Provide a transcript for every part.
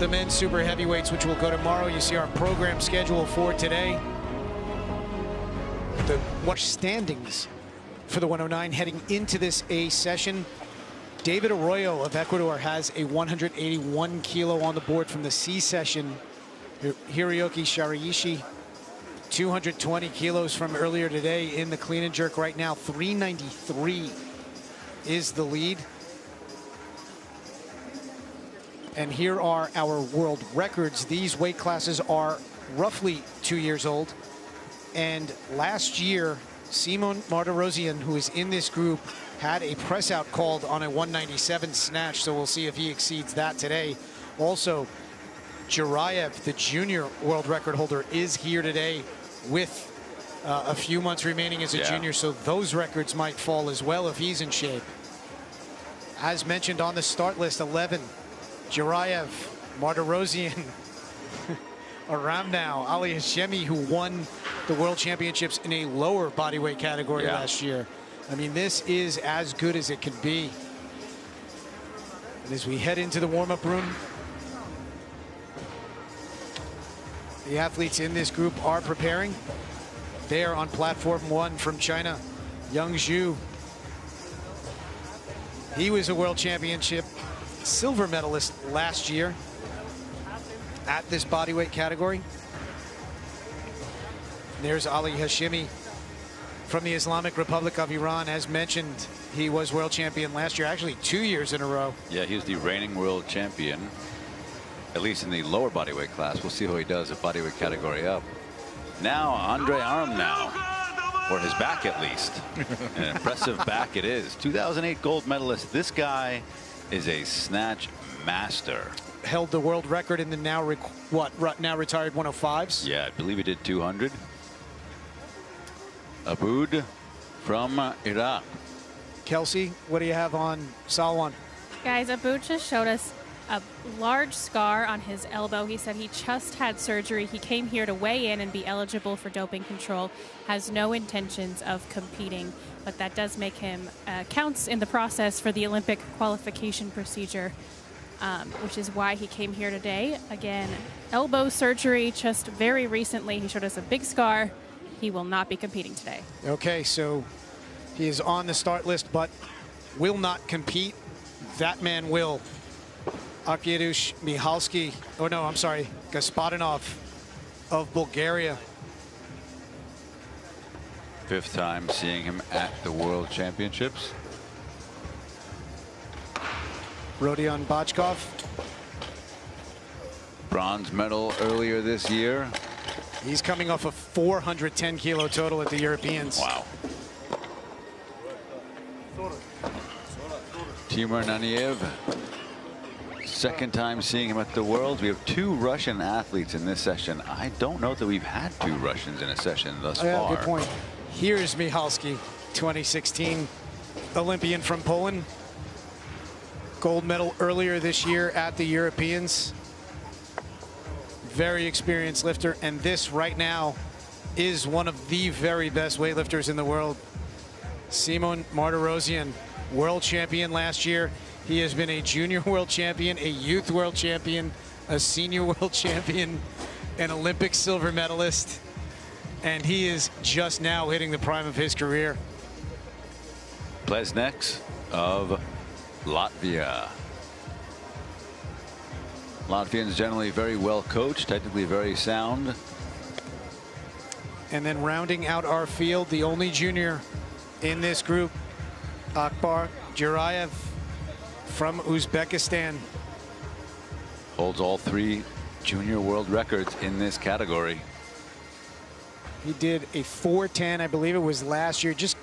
the men's super heavyweights, which will go tomorrow. You see our program schedule for today. The standings for the 109 heading into this A session. David Arroyo of Ecuador has a 181 kilo on the board from the C session. Hiroyuki Shiraishi, 220 kilos from earlier today in the clean and jerk. Right now, 393 is the lead. And here are our world records. These weight classes are roughly 2 years old. And last year, Mon Martirosyan, who is in this group, had a press out called on a 197 snatch. So we'll see if he exceeds that today. Also, Jurayev, the junior world record holder, is here today with a few months remaining as a junior. So those records might fall as well if he's in shape. As mentioned on the start list, 11. Jurayev, Martirosyan, Arямnov, Elias Schemey, who won the world championships in a lower bodyweight category last year. I mean, this is as good as it can be. And as we head into the warm-up room, the athletes in this group are preparing. They are on platform 1 from China. Yang Zhu. He was a world championship silver medalist last year at this bodyweight category. There's Ali Hashemi from the Islamic Republic of Iran. As mentioned, he was world champion last year, actually 2 years in a row. Yeah, he's the reigning world champion, at least in the lower bodyweight class. We'll see how he does at bodyweight category up. Now, Andre Arямnov, or his back at least. An impressive back it is. 2008 gold medalist. This guy is a snatch master. Held the world record in the now retired 105s. Yeah, I believe he did 200. Aboud from Iraq. Kelsey, what do you have on Salwan? Guys, Aboud just showed us a large scar on his elbow. He said he just had surgery. He came here to weigh in and be eligible for doping control. Has no intentions of competing, but that does make him counts in the process for the Olympic qualification procedure, which is why he came here today. Again, elbow surgery just very recently. He showed us a big scar. He will not be competing today. Okay, so he is on the start list, but will not compete. That man will. Arkadiusz Michalski, oh no, I'm sorry, Gasparinov of Bulgaria. 5th time seeing him at the World Championships. Rodion Bachkov. Bronze medal earlier this year. He's coming off a 410 kilo total at the Europeans. Wow. Timur Naniev. 2nd time seeing him at the Worlds. We have 2 Russian athletes in this session. I don't know that we've had 2 Russians in a session thus far. Good point. Here's Michalski, 2016 Olympian from Poland. Gold medal earlier this year at the Europeans. Very experienced lifter, and this right now is one of the very best weightlifters in the world. Mon Martirosyan, world champion last year. He has been a junior world champion, a youth world champion, a senior world champion, an Olympic silver medalist, and he is just now hitting the prime of his career. Plesneks of Latvia. Latvians generally very well coached, technically very sound. And then rounding out our field, the only junior in this group, Akbar Jurayev from Uzbekistan. Holds all 3 junior world records in this category. He did a 410, I believe it was last year. Just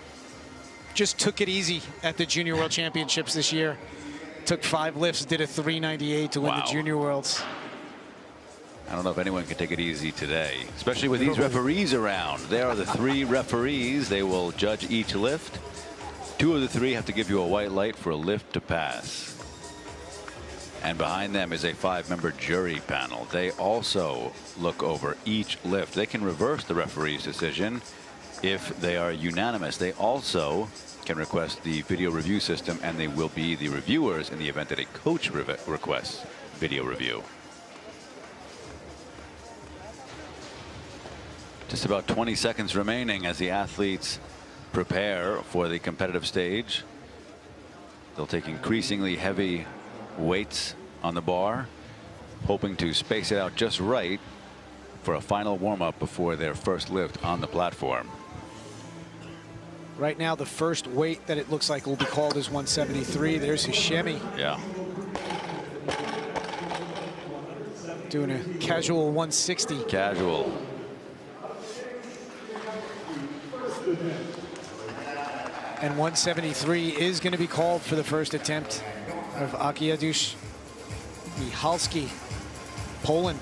took it easy at the Junior World Championships this year. Took 5 lifts, did a 398 to win the Junior Worlds. I don't know if anyone can take it easy today, especially with these referees around. There are the 3 referees. They will judge each lift. 2 of the 3 have to give you a white light for a lift to pass. And behind them is a 5-member jury panel. They also look over each lift. They can reverse the referee's decision if they are unanimous. They also can request the video review system, and they will be the reviewers in the event that a coach requests video review. Just about 20 seconds remaining as the athletes prepare for the competitive stage. They'll take increasingly heavy weights on the bar, hoping to space it out just right for a final warm-up before their first lift on the platform. Right now, the first weight that it looks like will be called is 173. There's Hashemi. Yeah. Doing a casual 160. Casual. And 173 is going to be called for the first attempt of Arkadiusz Michalski, Poland.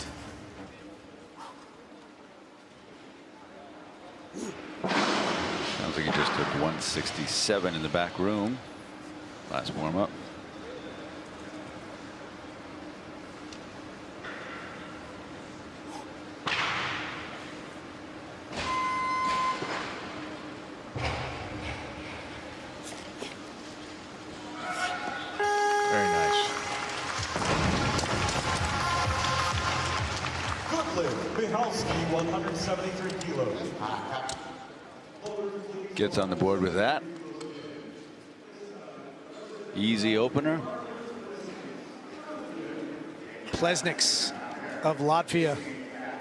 Sounds like he just took 167 in the back room. Last warm-up. Very nice. Good lift, Michalski, 173 kilos. Gets on the board with that. Easy opener. Plesniks of Latvia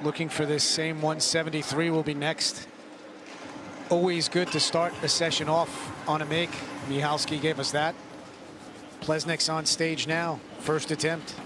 looking for this same 173 will be next. Always good to start a session off on a MIG. Michalski gave us that. Plesniks on stage now, first attempt.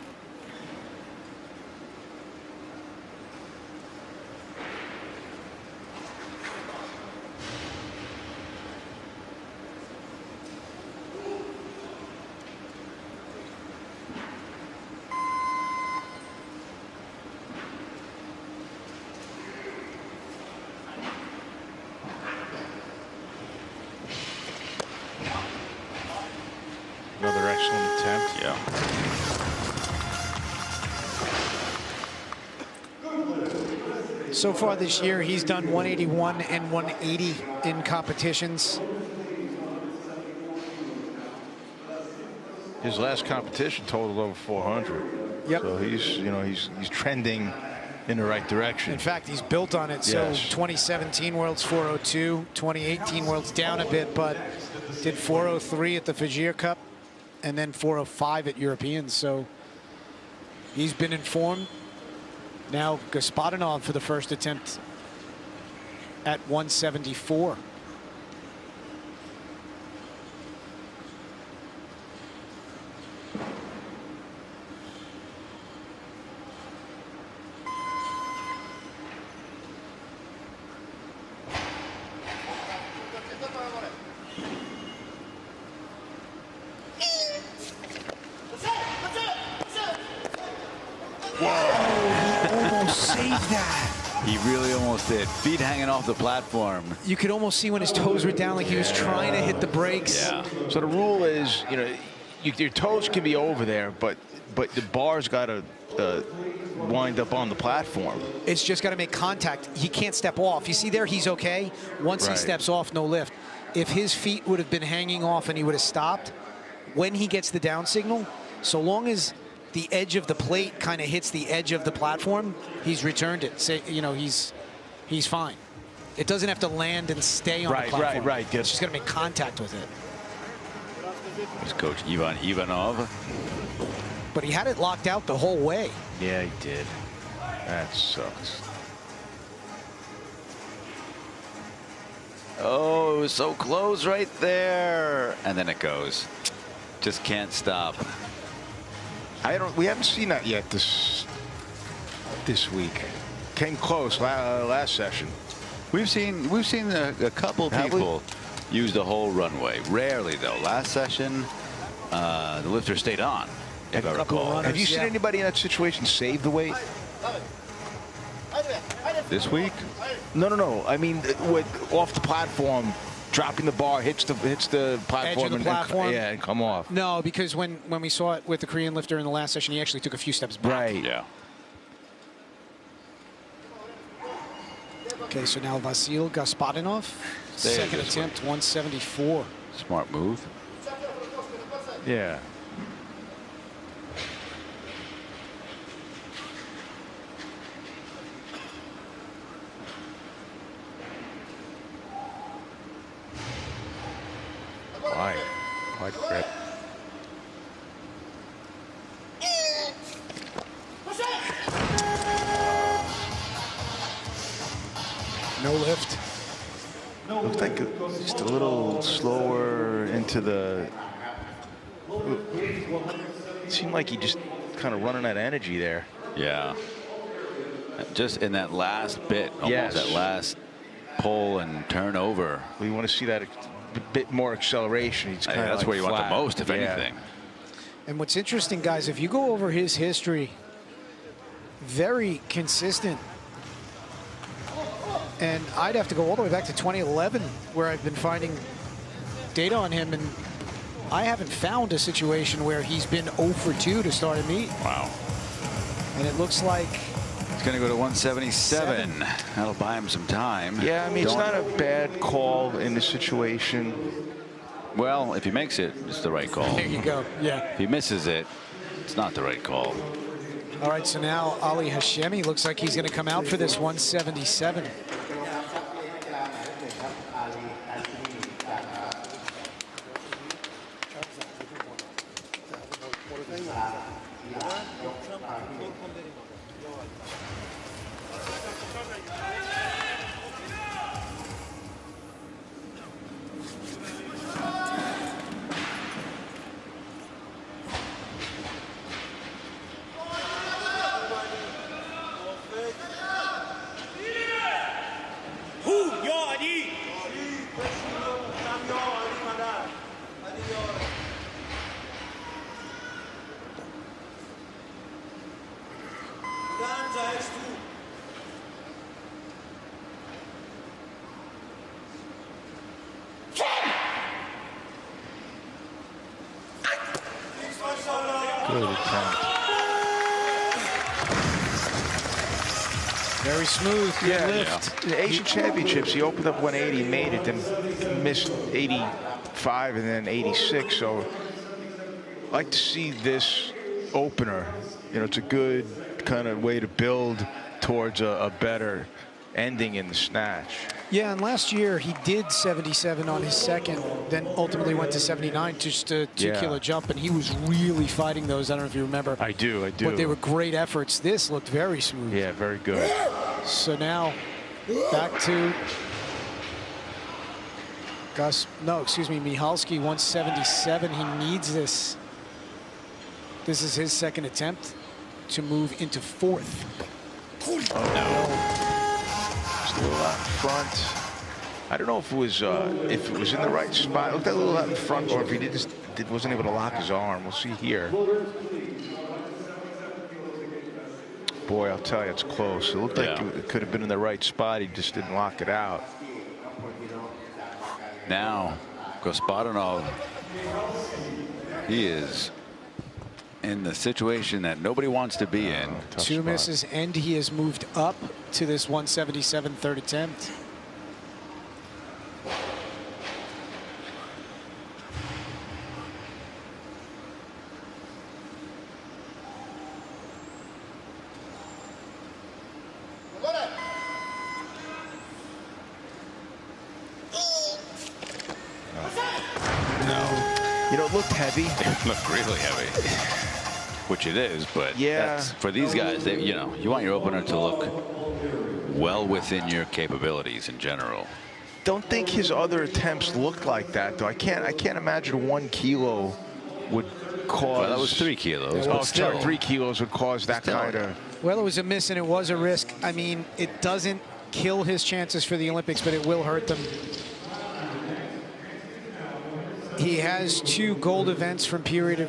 Another excellent attempt. Yeah. So far this year, he's done 181 and 180 in competitions. His last competition totaled over 400. Yep. So he's, you know, he's trending in the right direction. In fact, he's built on it. Yes. So 2017 World's 402, 2018 World's down a bit, but did 403 at the Fajir Cup and then 405 at Europeans. So he's been informed. Now Gospodinov for the first attempt at 174. He really almost did. Feet hanging off the platform. You could almost see when his toes were down, like he was trying to hit the brakes. Yeah. So the rule is, you know, your toes can be over there, but the bar's got to wind up on the platform. It's just got to make contact. He can't step off. You see there, he's okay. Once he Right. steps off, no lift. If his feet would have been hanging off and he would have stopped, when he gets the down signal, so long as the edge of the plate kind of hits the edge of the platform, he's returned it. Say, you know, he's fine. It doesn't have to land and stay on the platform. Right. It's just going to make contact with it. There's Coach Ivan Ivanov. But he had it locked out the whole way. Yeah, he did. That sucks. Oh, it was so close right there. And then it goes. Just can't stop. We haven't seen that yet this week. Came close last session. We've seen a couple people use the whole runway. Rarely though. Last session, the lifter stayed on, if I recall. Have you seen anybody in that situation save the weight? This week? No. I mean, off the platform, dropping the bar, hits the platform, Edge of the platform. and come off. No, because when we saw it with the Korean lifter in the last session, he actually took a few steps back. Right. Yeah. Okay, so now Vasil Gospodinov, second attempt, 174. Smart move. Yeah. Wide grip. No lift. Looks like just a little slower into the. It seemed like he just kind of running out of energy there. Yeah. Just in that last bit, almost Yes. that last pull and turnover. We want to see that a bit more acceleration. He's kind of That's where you want the most, if anything. And what's interesting, guys, if you go over his history, very consistent. And I'd have to go all the way back to 2011, where I've been finding data on him, and I haven't found a situation where he's been 0 for 2 to start a meet. Wow. And it looks like He's going to go to 177. That'll buy him some time. Yeah, I mean, it's not a bad call in this situation. Well, if he makes it, it's the right call. There you go. Yeah. If he misses it, it's not the right call. All right, so now Ali Hashemi looks like he's going to come out for this 177. Good attempt. Very smooth. Good lift. In the Asian Championships, he opened up 180, made it, then missed 85 and then 86. So I like to see this opener. You know, it's a good kind of way to build towards a better ending in the snatch. Yeah, and last year he did 77 on his second, then ultimately went to 79, just a 2 kilo jump, and he was really fighting those. I don't know if you remember. I do. But they were great efforts. This looked very smooth. Yeah, very good. So now back to Michalski, 177. He needs this. This is his second attempt to move into fourth. Oh, no. Just a little out in front. I don't know if it was in the right spot. It looked a little out in front, or if he wasn't able to lock his arm. We'll see here. Boy, I'll tell you, it's close. It looked like it could have been in the right spot. He just didn't lock it out. Now, Gospodinov, he is in the situation that nobody wants to be in. Two misses, and he has moved up to this 177 third attempt. You know, it looked heavy. It looked really heavy, which it is. But that's, for these guys, you know, you want your opener to look well within your capabilities in general. Don't think his other attempts looked like that, though. I can't imagine 1 kilo would cause. Well, that was 3 kilos. Oh, But still, 3 kilos would cause that kind of. Well, it was a miss and it was a risk. I mean, it doesn't kill his chances for the Olympics, but it will hurt them. He has 2 gold events from period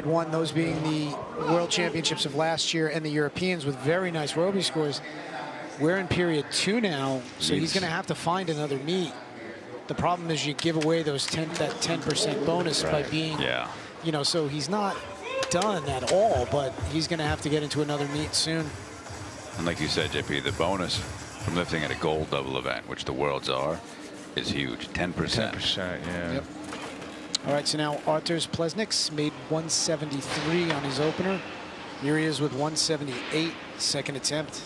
1, those being the World Championships of last year and the Europeans with very nice Roby scores. We're in period 2 now, so he's going to have to find another meet. The problem is you give away those that 10% bonus by being, you know, so he's not done at all, but he's going to have to get into another meet soon. And like you said, JP, the bonus from lifting at a gold double event, which the Worlds are, is huge. 10%. 10%, yeah. Yep. All right, so now Arturs Plesniks made 173 on his opener. Here he is with 178, second attempt.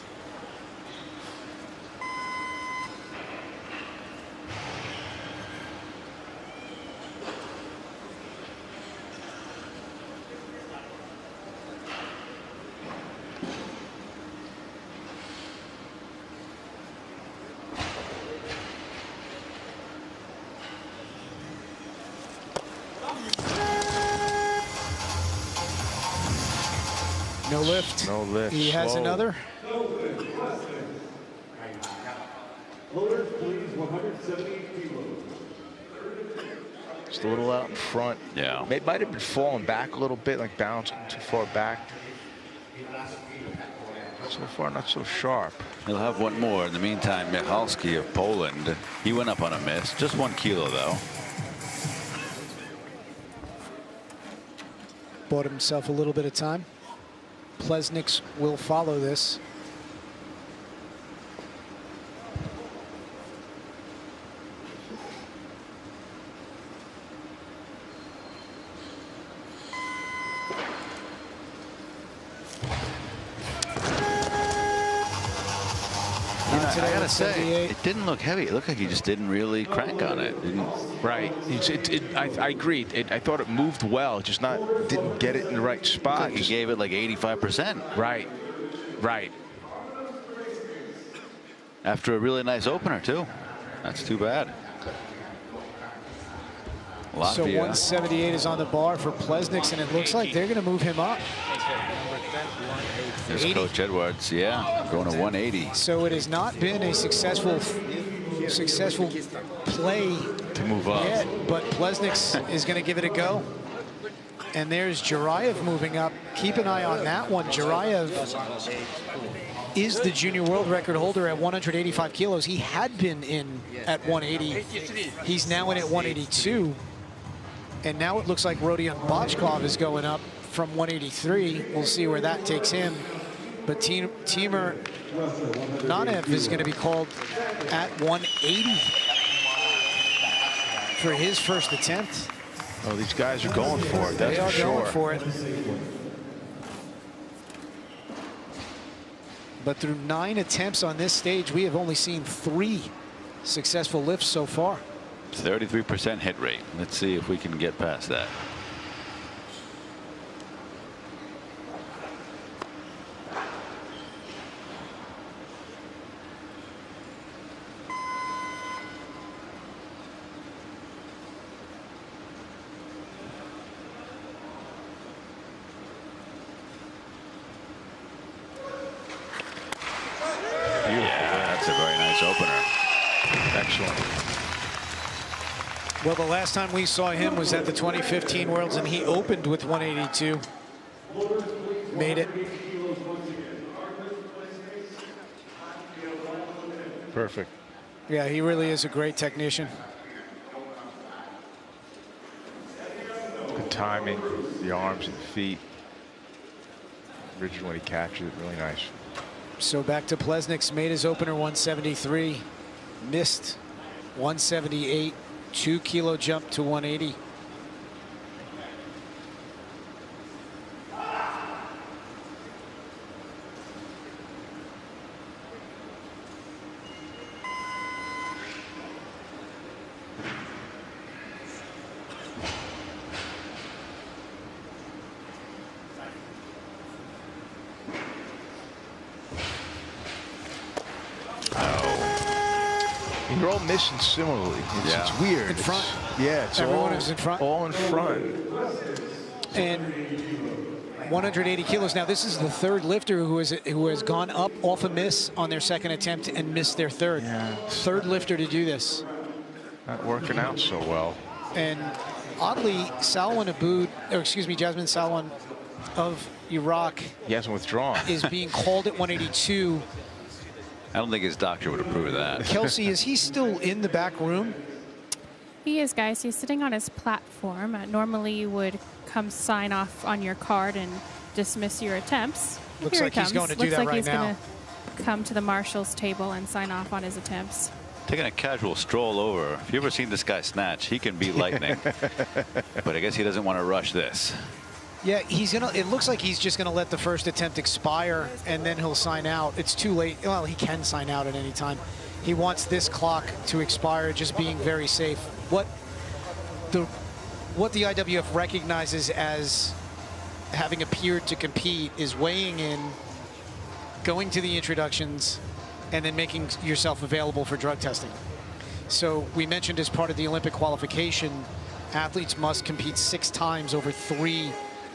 lift. No lift. He has Slow. another. Loaders, please, 178 kilos. Just a little out in front. Yeah. It might have been falling back a little bit, like bouncing too far back. So far, not so sharp. He'll have one more. In the meantime, Michalski of Poland, he went up on a miss. Just 1 kilo, though. Bought himself a little bit of time. Plesniks will follow this. I gotta say, it didn't look heavy. It looked like he just didn't really crank on it. Right. I agree. I thought it moved well, just didn't get it in the right spot. He gave it like 85%. Right. Right. After a really nice opener, too. That's too bad. Latvia. So 178 is on the bar for Plesniks, and it looks like they're going to move him up. There's 80. Coach Edwards, yeah, going to 180. So it has not been a successful play To move up. yet, but Plesniks is going to give it a go. And there's Jurayev moving up. Keep an eye on that one. Jurayev is the junior world record holder at 185 kilos. He had been in at 180. He's now in at 182. And now it looks like Rodion Bachkov is going up from 183. We'll see where that takes him. But Timur Nanev is going to be called at 180 for his first attempt. Oh, these guys are going for it. That's They are for sure. going for it. But through 9 attempts on this stage, we have only seen 3 successful lifts so far. 33% hit rate. Let's see if we can get past that. That's a very nice opener. Excellent. Well, the last time we saw him was at the 2015 Worlds, and he opened with 182. Made it. Perfect. Yeah, he really is a great technician. Good timing, the arms and feet. Rigid when he catches it, really nice. So back to Plesniks, made his opener 173, missed 178, 2 kilo jump to 180. They're all missing similarly. It's weird. In front. It's Everyone all, is in front. All in front. And 180 kilos. Now, this is the third lifter who has gone up off a miss on their second attempt and missed their third. Yeah. Third lifter to do this. Not working out so well. And oddly, Salwan Aboud, or excuse me, Jasmine Salwan of Iraq He hasn't withdrawn. is being called at 182. I don't think his doctor would approve of that. Kelsey, is he still in the back room? He is, guys. He's sitting on his platform. Normally, you would come sign off on your card and dismiss your attempts. Looks Here like he he's comes. going to do Looks that like right he's now. going to come to the marshal's table and sign off on his attempts. Taking a casual stroll over. If you've ever seen this guy snatch, he can be lightning. But I guess he doesn't want to rush this. Yeah, he's gonna. It looks like he's just gonna let the first attempt expire, and then he'll sign out. It's too late. Well, he can sign out at any time. He wants this clock to expire, just being very safe. What the IWF recognizes as having appeared to compete is weighing in, going to the introductions, and then making yourself available for drug testing. So we mentioned as part of the Olympic qualification, athletes must compete 6 times over 3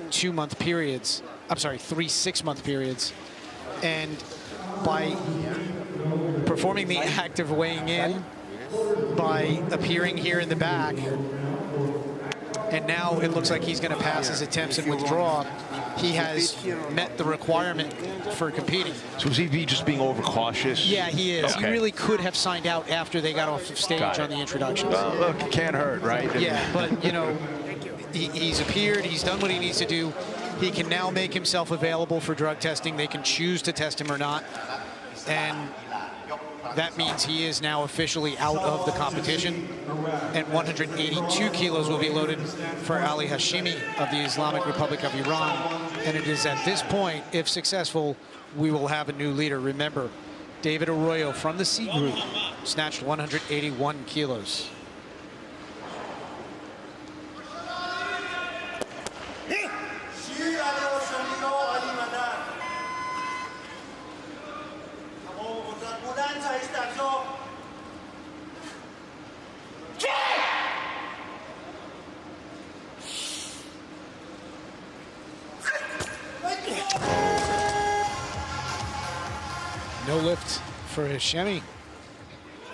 2-month periods. I'm sorry, 3 6-month periods. And by performing the act of weighing in, by appearing here in the back, and now it looks like he's going to pass his attempts and withdraw, he has met the requirement for competing. So is he just being overcautious? Yeah, he is. Okay. He really could have signed out after they got off the stage on the introduction. Well, look, it can't hurt, right? Yeah, but, you know, he's appeared. He's done what he needs to do. He can now make himself available for drug testing. They can choose to test him or not. And that means he is now officially out of the competition. And 182 kilos will be loaded for Elias Schemey of the Islamic Republic of Iran. And it is at this point, if successful, we will have a new leader. Remember, David Arroyo from the C group snatched 181 kilos. No lift for Hashemi.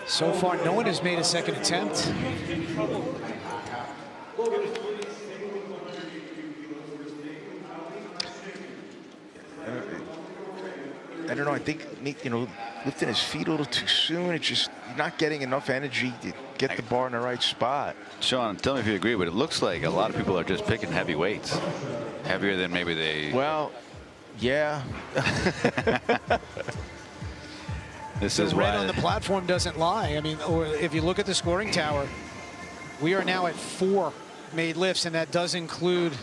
So far, no one has made a second attempt. I don't know. I think, you know, lifting his feet a little too soon. It's just not getting enough energy to get the bar in the right spot. Sean, tell me if you agree, but it looks like a lot of people are just picking heavy weights. Heavier than maybe they... Well, yeah. This The is red why on the platform doesn't lie. I mean, or if you look at the scoring tower, we are now at 4 made lifts, and that does include,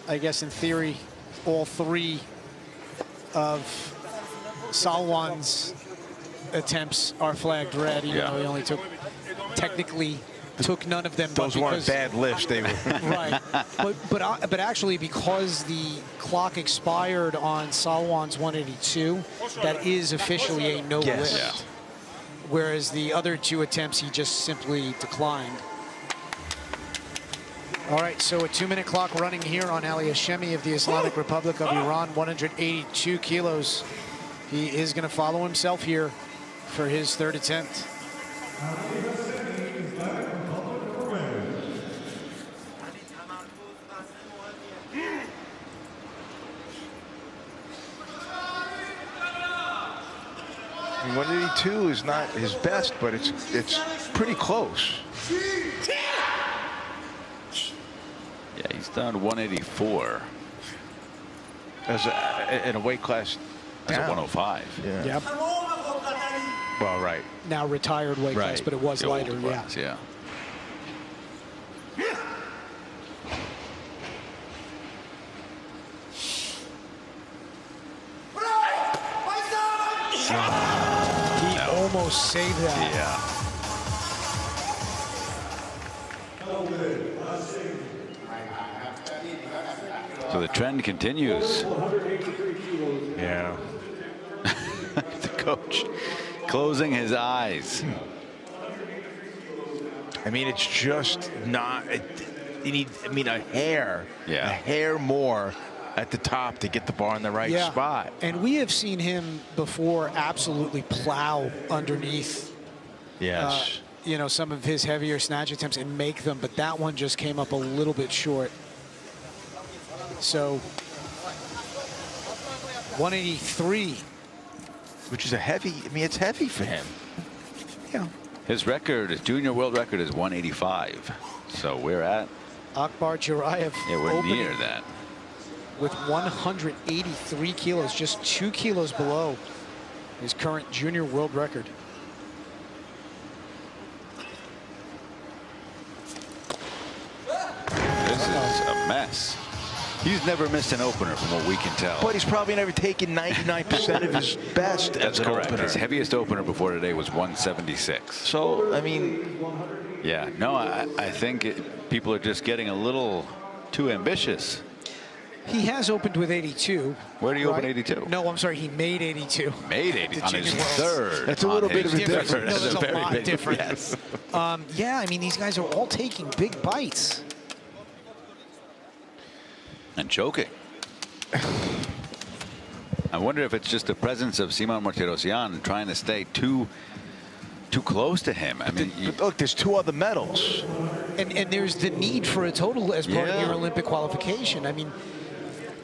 I guess in theory, all 3 of Salwan's attempts are flagged red, even though he only technically took none of them. Those weren't bad lifts. They were right. But actually, because the clock expired on Salwan's 182, that is officially a no lift. Yeah. Whereas the other 2 attempts, he just simply declined. All right, so a 2-minute clock running here on Elias Schemey of the Islamic Republic of Iran, 182 kilos. He is going to follow himself here for his 3rd attempt. I mean, 182 is not his best, but it's pretty close. Yeah, he's done 184. In a weight class As a down. 105. Yeah. Yep. Well, right. Now retired weight class, but it was The old lighter, class, yeah. He almost saved that. Yeah. So the trend continues. Yeah. The coach closing his eyes. I mean, it's just not. You need, I mean, a hair more at the top to get the bar in the right spot. And we have seen him before absolutely plow underneath. Yes. You know, some of his heavier snatch attempts and make them, but that one just came up a little bit short. So 183. Which is a heavy, I mean, it's heavy for him. Yeah. His record, his junior world record is 185. So we're at... Akbar Jurayev we're near that. With 183 kilos, just 2 kilos below his current junior world record. This is a mess. He's never missed an opener from what we can tell. But he's probably never taken 99% of his best as an correct. opener. His heaviest opener before today was 176. So, I mean... Yeah, no, I think people are just getting a little too ambitious. He has opened with 82. Where did he open 82? No, I'm sorry, he made 82. Made 80 on his Junior Worlds. third. That's a little bit of a difference. difference. No, there's a very lot big different. yes. Yeah, I mean, these guys are all taking big bites. And choking. I wonder if it's just the presence of Mon Martirosyan trying to stay too close to him. I mean, but look, there's 2 other medals. And there's the need for a total as part of your Olympic qualification. I mean,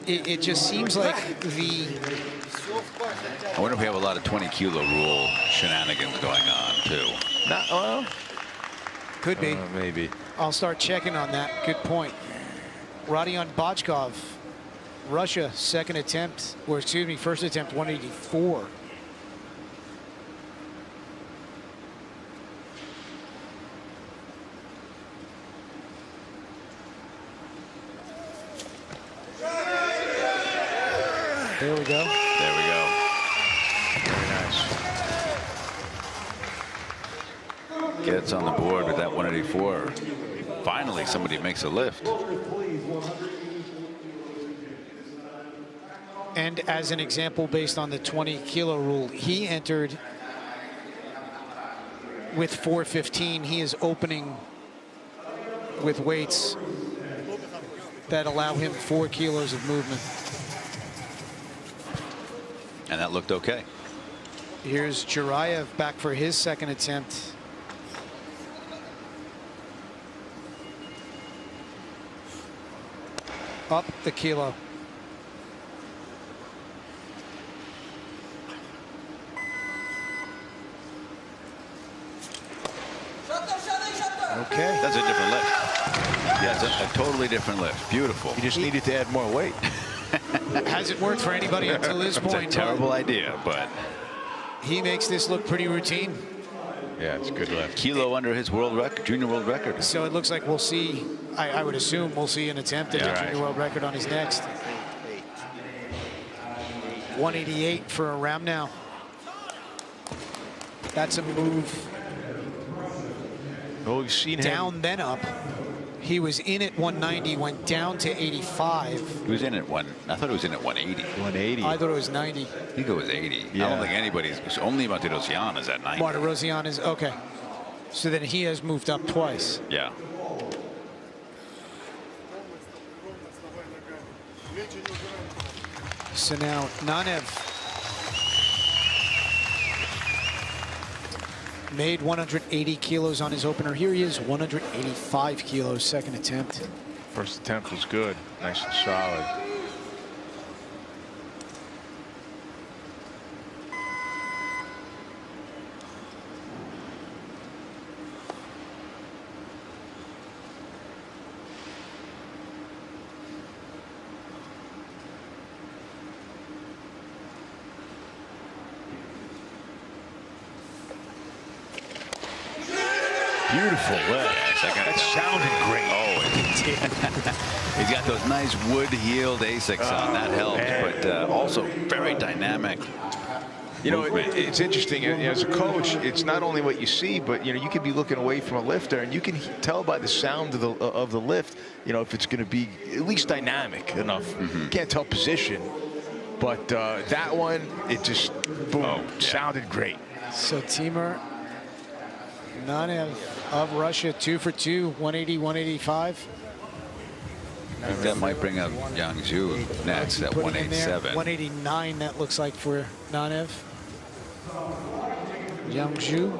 it just seems like I wonder if we have a lot of 20-kilo rule shenanigans going on, too. Well, could be. Maybe. I'll start checking on that. Good point. Rodion Bojkov, Russia, second attempt, or excuse me, first attempt, 184. There we go. There we go. Very nice. Gets on the board with that 184. Finally, somebody makes a lift. And as an example, based on the 20-kilo rule, he entered with 415. He is opening with weights that allow him 4 kilos of movement. And that looked okay. Here's Jurayev back for his second attempt. Up the kilo. Okay. That's a different lift. Yeah, it's a totally different lift. Beautiful. You just needed to add more weight. Hasn't worked for anybody until this point. It's a terrible idea, but he makes this look pretty routine. Yeah, it's a good lift. Kilo under his world record, junior world record. So it looks like we'll see, I would assume we'll see an attempt at a junior world record on his next. 188 for Arямnov. That's a move. Oh, you've seen him. Down, then up. He was in at 190, went down to 85. He was in at I thought it was in at 180. 180. I thought it was 90. I think it was 80. Yeah. I don't think anybody's. It's only Martirosyan is at 90. Martirosyan is, okay. So then he has moved up twice. Yeah. So now Nanev made 180 kilos on his opener. Here he is, 185 kilos, second attempt. First attempt was good. Nice and solid. Beautiful lift. That sounded great. Oh, it did. He's got those nice wood-heeled ASICs on. That helps, but also very dynamic. You know, it's interesting. As a coach, it's not only what you see, but you could be looking away from a lifter, and you can tell by the sound of the lift, if it's going to be at least dynamic enough. Mm-hmm. Can't tell position, but that one, it just boom, sounded great. So Timur Nanev of Russia, 2 for 2, 180, 185. I think that might bring up Yang Zhu next at 187. 189, that looks like for Nanev. Yang Zhu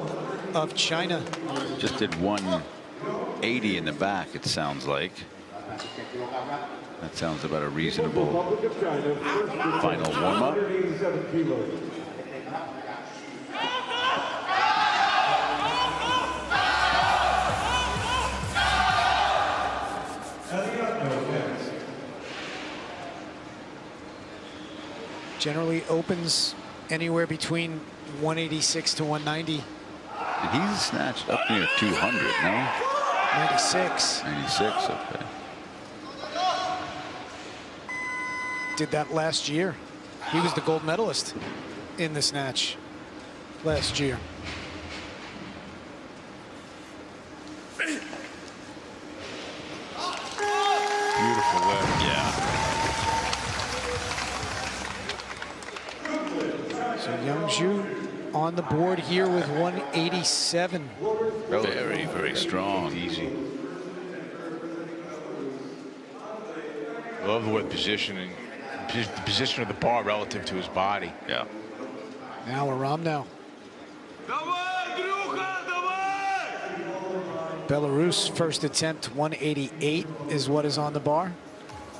of China. Just did 180 in the back, it sounds like. That sounds about a reasonable final warm-up. Generally opens anywhere between 186 to 190. And he's snatched up near 200, no? 96. 96, okay. Did that last year. He was the gold medalist in the snatch last year. Beautiful lift. Yeah. So Yang Zhu on the board here with 187. Very, very strong. Easy. Love the way positioning the position of the bar relative to his body. Yeah. Now Arямnov. Belarus first attempt 188 is what is on the bar.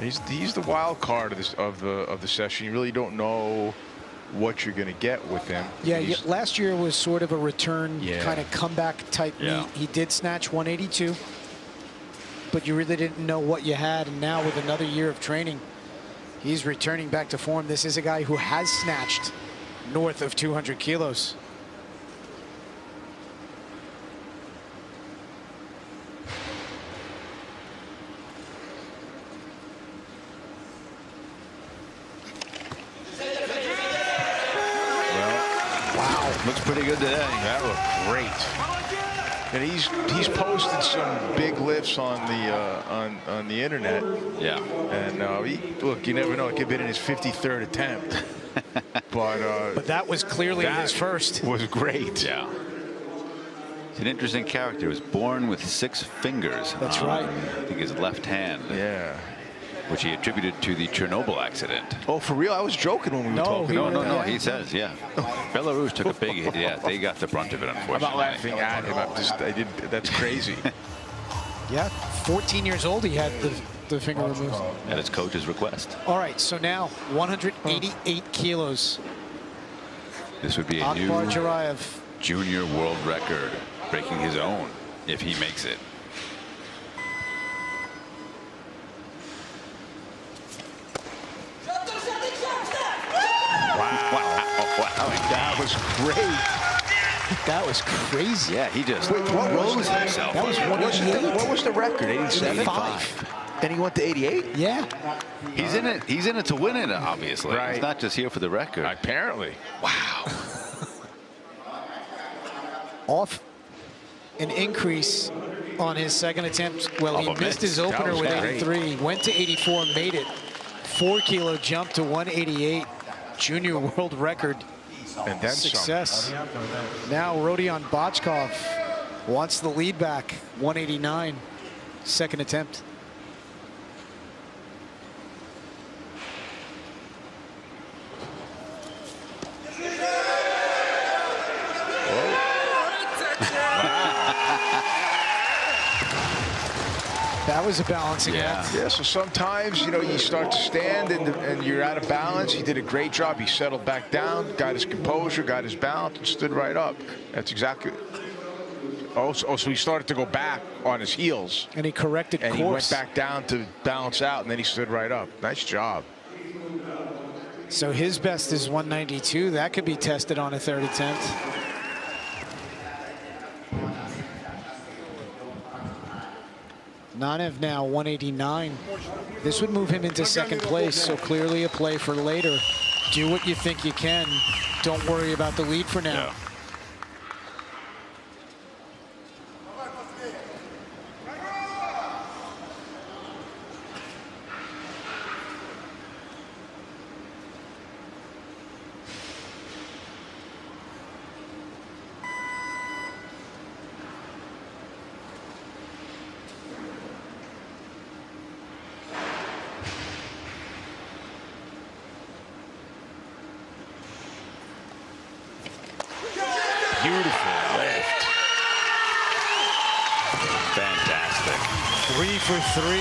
He's the wild card of this of the session. You really don't know what you're going to get with him. Yeah, last year was sort of a return kind of comeback type meet. He did snatch 182, but you really didn't know what you had. And now with another year of training, he's returning back to form. This is a guy who has snatched north of 200 kilos. Looks pretty good today. That looked great. And he's posted some big lifts on the internet. Yeah. And look, you never know. It could have been in his 53rd attempt. But that was clearly his first. Was great. Yeah. He's an interesting character. He was born with 6 fingers. That's right. I think his left hand. Yeah. Which he attributed to the Chernobyl accident. Oh, for real? I was joking when we were talking. No. He says, yeah. Belarus took a big hit. Yeah, they got the brunt of it, unfortunately. I'm not laughing at him. That's crazy. Yeah, 14 years old, he had the finger removed. At his coach's request. All right, so now 188 kilos. This would be a new junior world record, breaking his own if he makes it. Wow, that was great. That was crazy. Yeah, he just rose himself. That was 188. What was the record? 87? 85. Then he went to 88? Yeah. He's in it. He's in it to win it, obviously. Right. He's not just here for the record. Apparently. Wow. Off an increase on his second attempt. Well, he missed his opener with 83. Went to 84, made it. 4-kilo jump to 188. Junior world record. And then success. Now Rodion Botchkov wants the lead back. 189. Second attempt. That was a balancing act. Yeah, so sometimes, you start to stand and you're out of balance. He did a great job. He settled back down, got his composure, got his balance, and stood right up. That's exactly. So he started to go back on his heels. And he corrected course. And he went back down to balance out, and then he stood right up. Nice job. So his best is 192. That could be tested on a third attempt. Nanev now 189. This would move him into second place, so clearly a play for later. Do what you think you can. Don't worry about the lead for now. Yeah. Beautiful lift. Fantastic. 3 for 3.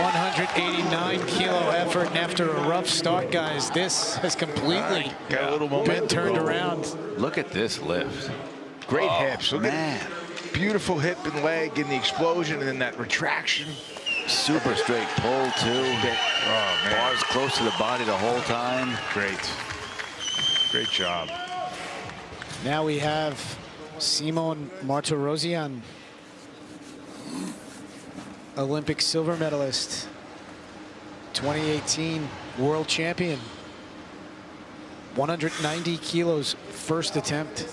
189-kilo effort. And after a rough start, guys, this has completely Got a little been momentum. turned around. Look at this lift. Great hips. Look man. at beautiful hip and leg in the explosion, and then that retraction. Super straight pull, too. Oh, man. Bars close to the body the whole time. Great job. Now we have Mon Martirosyan, Olympic silver medalist, 2018 world champion, 190 kilos, first attempt.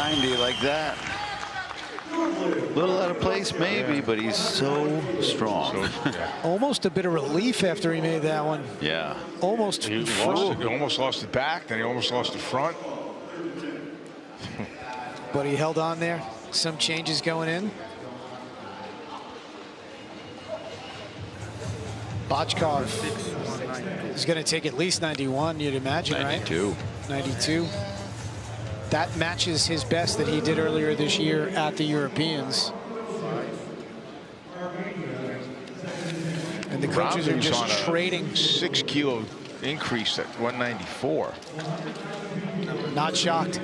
190 like that. Little out of place, maybe, but he's so strong. Almost a bit of relief after he made that one. Yeah. Almost. He almost lost the back, then he almost lost the front. But he held on there. Some changes going in. Bachkov is going to take at least 91, you'd imagine, 92. Right? 92. That matches his best that he did earlier this year at the Europeans. And the coaches are just trading. 6 kilo increase at 194. Not shocked.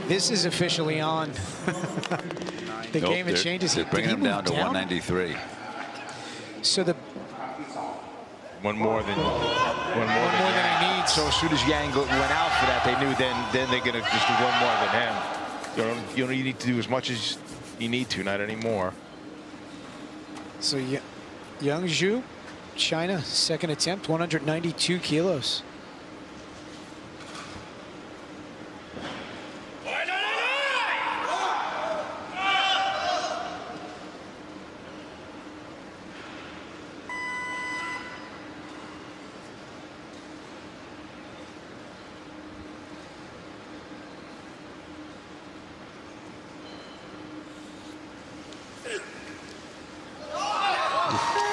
This is officially on. The game it changes. They're bringing him down to 193. So the one more than he needs. So as soon as Yang went out for that, they knew then they're going to just do one more than him. You don't need to do as much as you need to, not anymore. So Yang Zhu, China, second attempt, 192 kilos.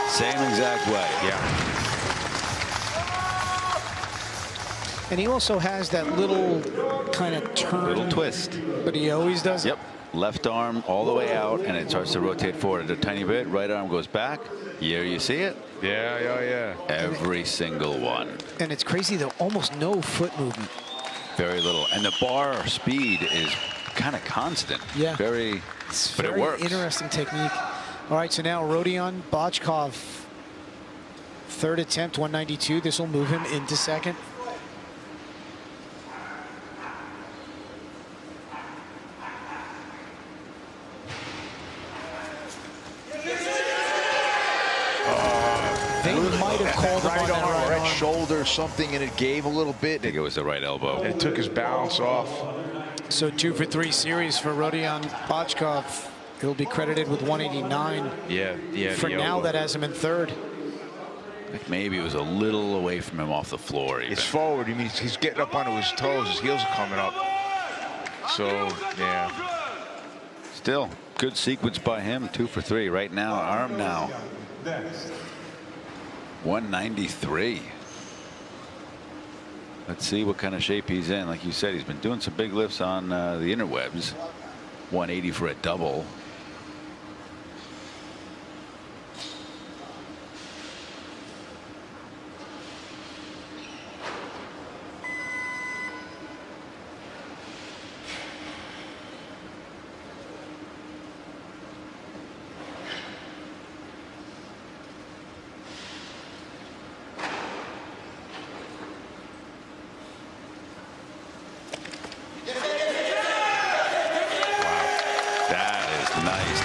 Same exact way. Yeah. And he also has that little kind of turn. Little twist. But he always does it. Yep. Left arm all the way out, and it starts to rotate forward a tiny bit. Right arm goes back. Here you see it. Yeah. Every single one. And it's crazy, though, almost no foot movement. Very little. And the bar speed is kind of constant. Yeah. But it works. Interesting technique. All right, so now Rodion Bachkov, third attempt, 192. This will move him into second. They might have called him on that right arm. Shoulder, something, and it gave a little bit. I think it was the right elbow. And it took his balance off. So 2 for 3 series for Rodion Bachkov. He'll be credited with 189. Yeah. For now, that has him in third. I think maybe it was a little away from him off the floor. Even. It's forward. I mean, he's getting up onto his toes. His heels are coming up. So, yeah. Still, good sequence by him. 2 for 3 right now. Arm now. 193. Let's see what kind of shape he's in. Like you said, he's been doing some big lifts on the interwebs. 180 for a double.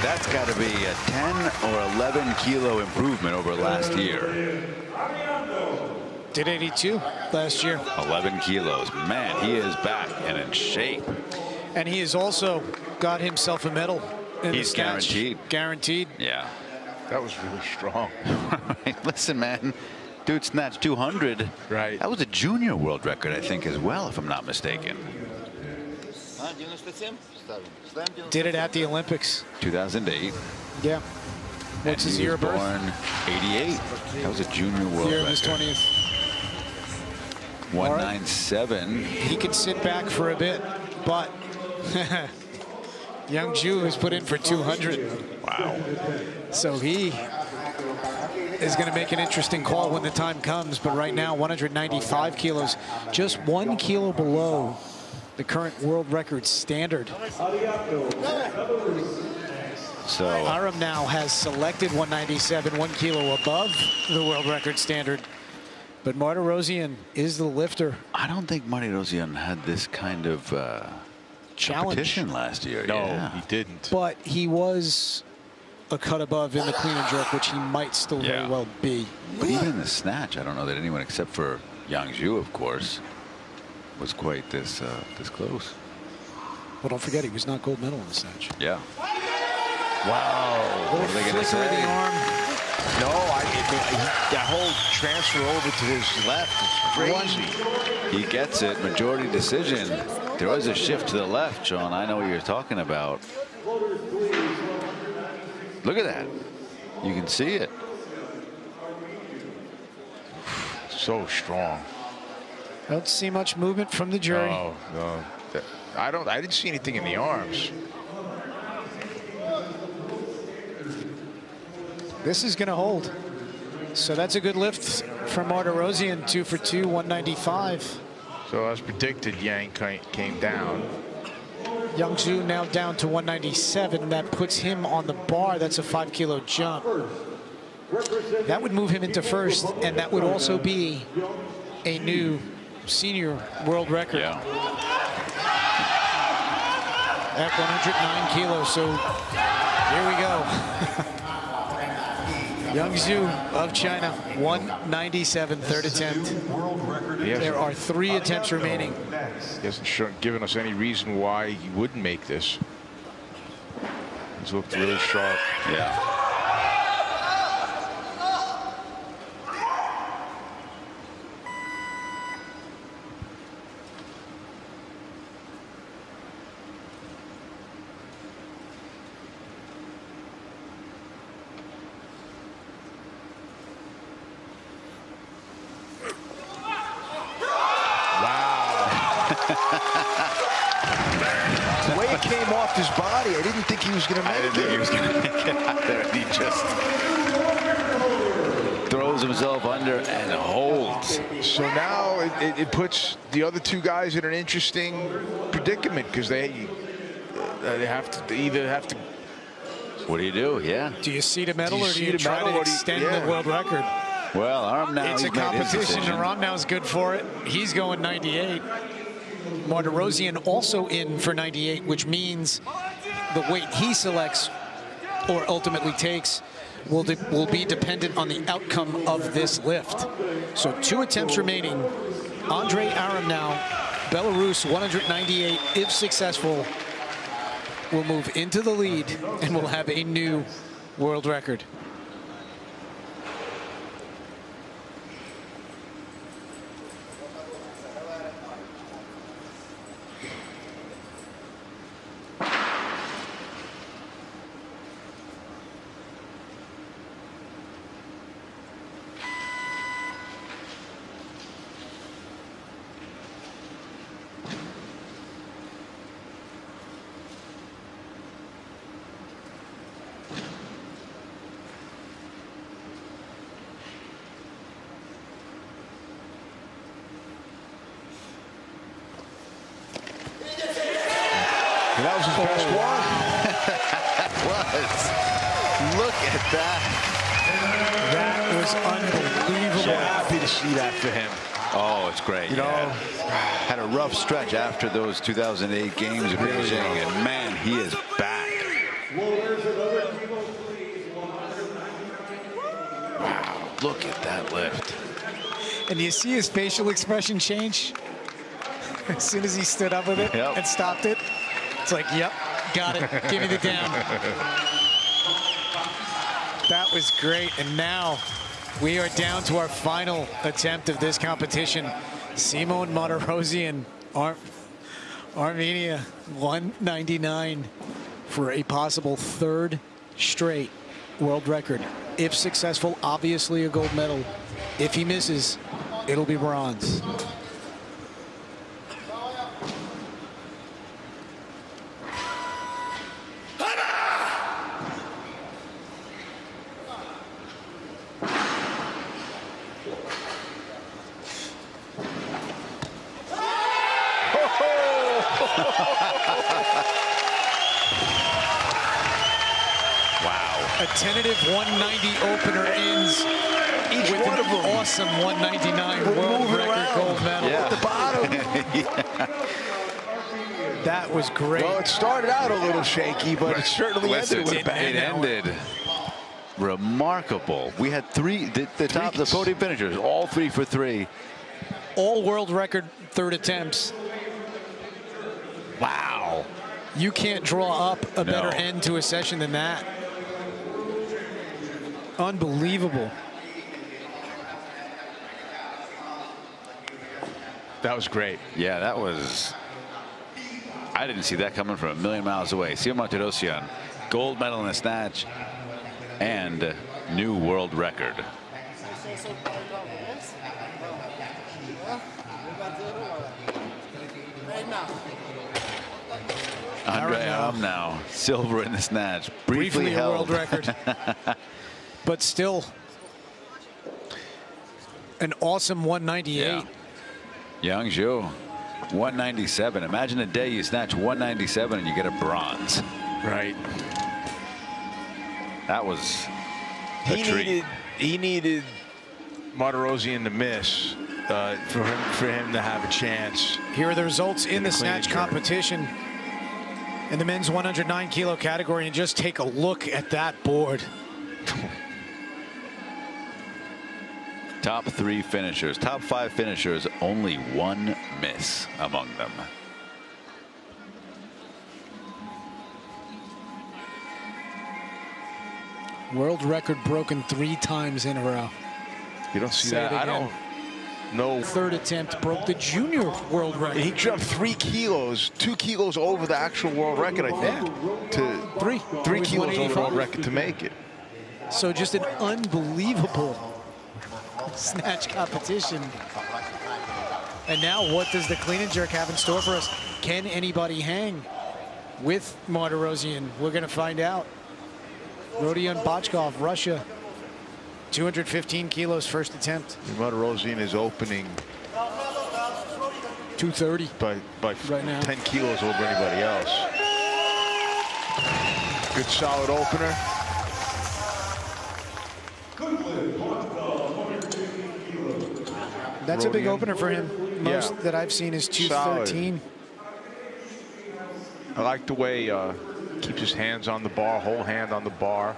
That's got to be a 10 or 11 kilo improvement over last year. Did 82 last year. 11 kilos. Man, he is back and in shape. And he has also got himself a medal. He's guaranteed. Guaranteed. Yeah. That was really strong. Listen, man. Dude snatched 200. Right. That was a junior world record, I think, as well, if I'm not mistaken. Did it at the Olympics. 2008. Yeah. What's his year of birth? Born 88. That was a junior world Year of record. his 20th. 197. He can sit back for a bit, but Yang Zhu has put in for 200. Wow. So he is going to make an interesting call when the time comes. But right now, 195 kilos, just 1 kilo below the current world record standard. So Aram now has selected 197, 1 kilo above the world record standard. But Martirosyan is the lifter. I don't think Martirosyan had this kind of competition last year. No, yeah. he didn't. But he was a cut above in the clean and jerk, which he might still very well be. But even in the snatch, I don't know that anyone except for Yang Zhu, of course, was quite this close. Well, don't forget, he was not gold medal in the snatch. Yeah. Wow. What are they going to say? The arm. No, that whole transfer over to his left is crazy. He gets it. Majority decision. There was a shift to the left, Sean. I know what you're talking about. Look at that. You can see it. So strong. Don't see much movement from the jury. No, no. I didn't see anything in the arms. This is going to hold. So that's a good lift from Martirosyan. 2 for 2, 195. So as predicted, Yang came down. Young Zhu now down to 197. That puts him on the bar. That's a 5-kilo jump. That would move him into first, and that would also be a new senior world record. Yeah. At 109 kilos. So here we go. Young Zhu of China, 197, third attempt. There are 3 attempts remaining. He hasn't given us any reason why he wouldn't make this. He's looked really sharp. Yeah. The way it came off his body, I didn't think he was going to make it. I didn't think he was going to make it out there. He just throws himself under and holds. So now it puts the other 2 guys in an interesting predicament because they have to either have to. What do you do? Yeah. Do you see the medal or do you try to extend the world record? Well, Arямnov, it's a competition, and Arямnov's good for it. He's going 98. Martirosyan also in for 98, which means the weight he selects or ultimately takes will be dependent on the outcome of this lift. So 2 attempts remaining. Andrei Arямnov, Belarus, 198, if successful, will move into the lead and will have a new world record. That was his best one. That was. Look at that. That was unbelievable. So happy to see that for him. Oh, it's great. You know, had a rough stretch after those 2008 games in Beijing, and man, he is back. Wow, look at that lift. And you see his facial expression change as soon as he stood up with it and stopped it. It's like, yep, got it. Give me the down. That was great. And now we are down to our final attempt of this competition. Mon Martirosyan, Armenia, 199 for a possible 3rd straight world record. If successful, obviously a gold medal. If he misses, it'll be bronze. A tentative 190 opener ends each with one of them. Awesome 199 world record gold medal at the bottom. That was great. Well, it started out a little shaky, but it certainly ended with a bang. It ended remarkable. We had the podium finishers, all 3 for 3. All world record 3rd attempts. Wow. You can't draw up a better end to a session than that. Unbelievable. That was great. Yeah, that was. I didn't see that coming from a million miles away. Mon Martirosyan, gold medal in the snatch and new world record. Arямnov, silver in the snatch. Briefly a held. world record. But still an awesome 198. Yeah. Yangzhou, 197. Imagine a day you snatch 197 and you get a bronze. Right. That was a treat. He needed Martirosyan to miss for him to have a chance. Here are the results in the snatch competition in the men's 109 kilo category, and just take a look at that board. Top 3 finishers, top 5 finishers, only 1 miss among them. World record broken 3 times in a row. You don't see that? I don't know. Third attempt broke the junior world record. He jumped 3 kilos, 2 kilos over the actual world record, I think. To 3 kilos over the world record to make it. So just an unbelievable snatch competition. And now what does the clean and jerk have in store for us? Can anybody hang with Martirosyan? We're going to find out. Rodion Bachkov, Russia, 215 kilos first attempt. Martirosyan is opening 230 by right now. 10 kilos over anybody else. Good solid opener. That's a big opener for him. Most that I've seen is 213. I like the way keeps his hands on the bar, whole hand on the bar.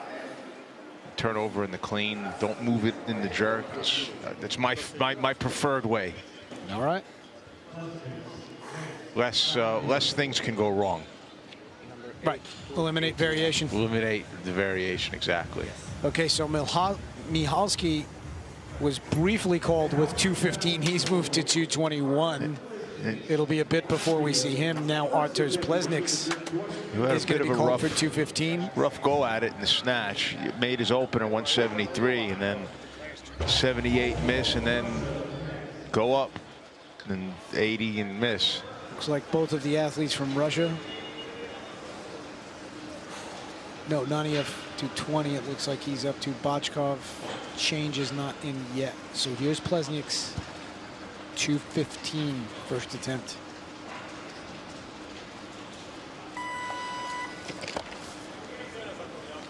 Turn over in the clean. Don't move it in the jerk. That's my preferred way. All right. Less things can go wrong. Right. Eliminate variation. Eliminate the variation, exactly. Okay, so Michalski was briefly called with 215. He's moved to 221. It'll be a bit before we see him. Now Arturs Plesniks is going to be called for 215. Rough go at it in the snatch. He made his opener 173 and then 78 miss and then go up and 80 and miss. Looks like both of the athletes from Russia. No, Naniev to 20. It looks like he's up to Bachkov. Change is not in yet. So here's Plesniks. 215 first attempt.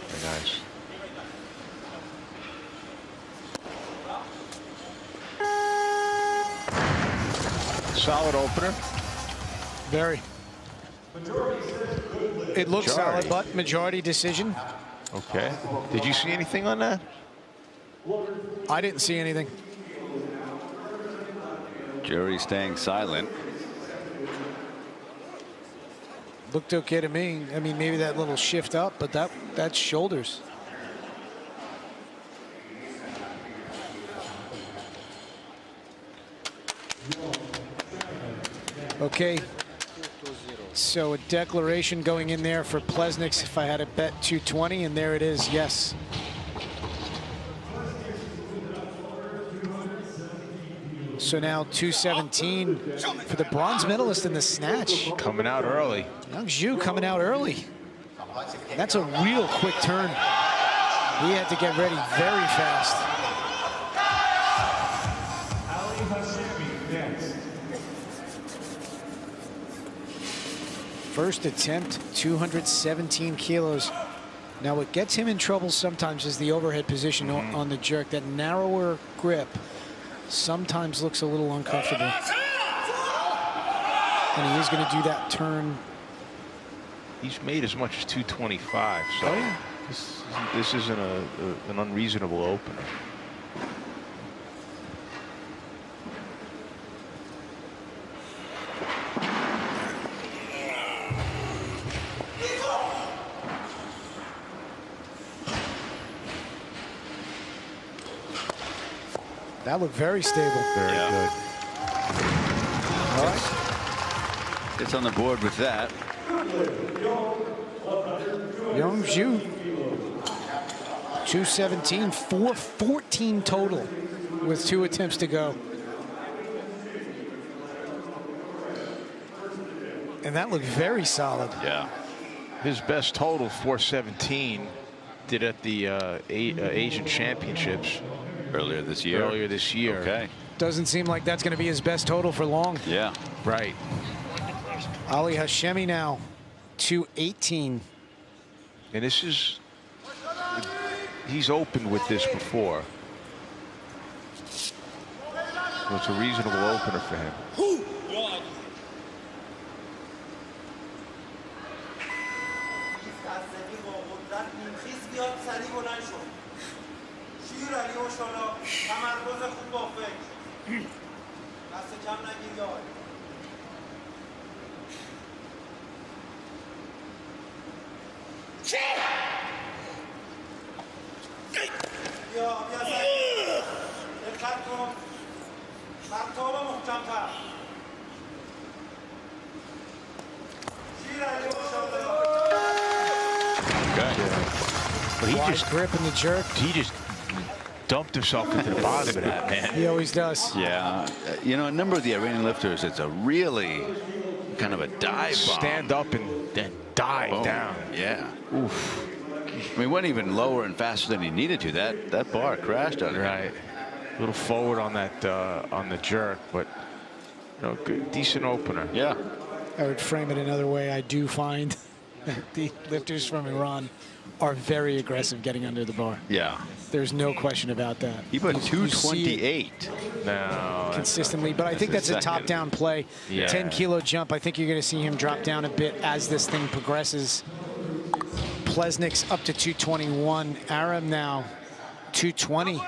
Very nice. Solid opener. Very. It looks solid, but majority decision. Okay. Did you see anything on that? I didn't see anything. Jury staying silent. Looked okay to me. I mean, maybe that little shift up, but that's shoulders. Okay. So a declaration going in there for Plesniks if I had a bet 220, and there it is, yes. So now 217 for the bronze medalist in the snatch. Coming out early. Yangzhou coming out early. That's a real quick turn. He had to get ready very fast. First attempt, 217 kilos. Now what gets him in trouble sometimes is the overhead position on the jerk. That narrower grip sometimes looks a little uncomfortable. And he is going to do that turn. He's made as much as 225, so this isn't an unreasonable opener. That looked very stable. Very good. All right. It's on the board with that. Youngju, 217, 414 total with 2 attempts to go. And that looked very solid. Yeah. His best total, 417, did at the Asian Championships Earlier this year. Okay. Doesn't seem like that's going to be his best total for long. Yeah. Right. Ali Hashemi now, 218. And this is, he's opened with this before. So it's a reasonable opener for him. But he just gripping the jerk. He just dumped himself into the bottom of that, man. He always does. Yeah. You know, a number of the Iranian lifters, it's a really kind of a dive bomb. Stand up and then dive down. Yeah. Oof. I mean, he went even lower and faster than he needed to. That bar crashed on him. Right. A little forward on that on the jerk, but you know, good, decent opener. Yeah. I would frame it another way. I do find that the lifters from Iran are very aggressive getting under the bar. Yeah. There's no question about that. He put You 228. No. Consistently, but I think that's a top-down play. Yeah. 10-kilo jump. I think you're going to see him drop down a bit as this thing progresses. Plesnik's up to 221. Aram now 220.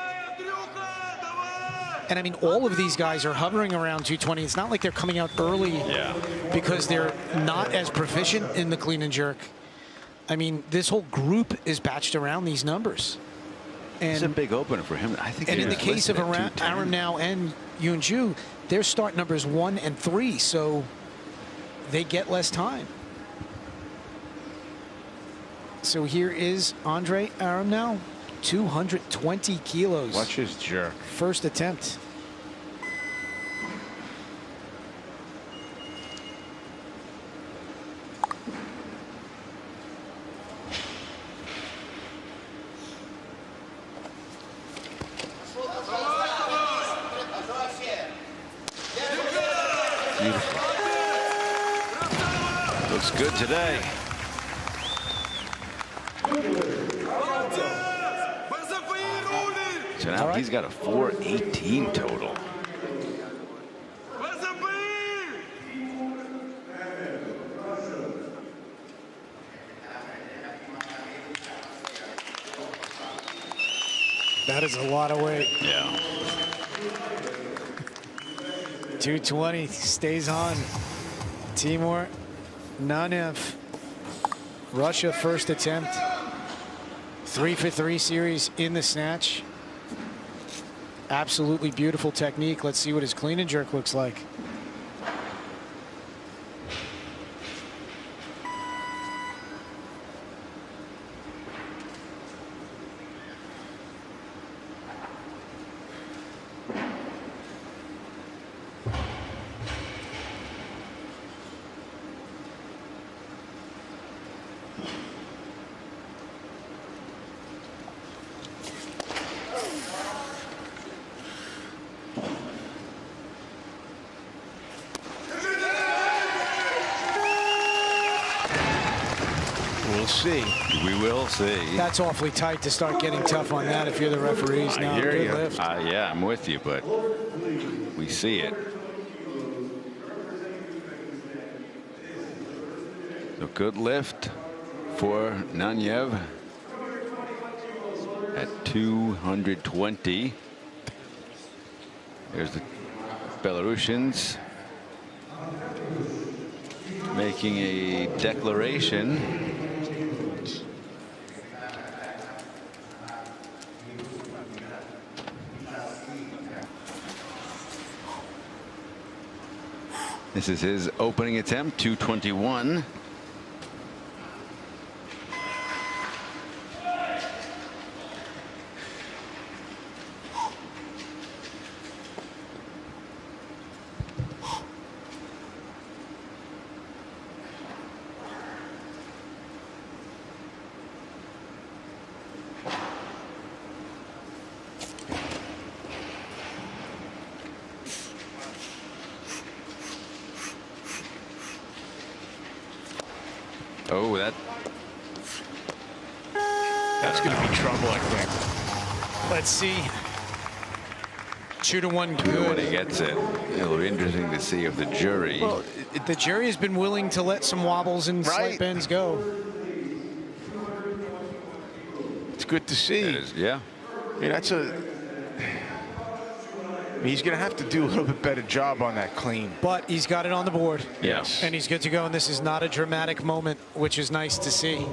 And I mean, all of these guys are hovering around 220. It's not like they're coming out early because they're not as proficient in the clean and jerk. I mean, this whole group is batched around these numbers. And it's a big opener for him. I think. And in the case of Aram now and Yoonju, their start numbers 1 and 3, so they get less time. So here is Andre Aram now, 220 kilos. Watch his jerk. First attempt. Beautiful. Looks good today. So now he's got a 418 total. That is a lot of weight. Yeah. 220 stays on. Timur Nanev, Russia first attempt. 3 for 3 series in the snatch. Absolutely beautiful technique. Let's see what his clean and jerk looks like. We'll see. We will see. That's awfully tight to start getting tough on that if you're the referees. I Now, hear good you. lift. Yeah, I'm with you, but we see it. So good lift for Nanev at 220. There's the Belarusians making a declaration. This is his opening attempt, 221. Oh, that's going to be trouble, I think. Let's see. 2-1 When good. he gets it, it'll be interesting to see if the jury. Well, the jury has been willing to let some wobbles and slight bends go. It's good to see. It is, yeah. I mean, that's a. He's going to have to do a little bit better job on that clean. But he's got it on the board. Yes. And he's good to go, and this is not a dramatic moment, which is nice to see.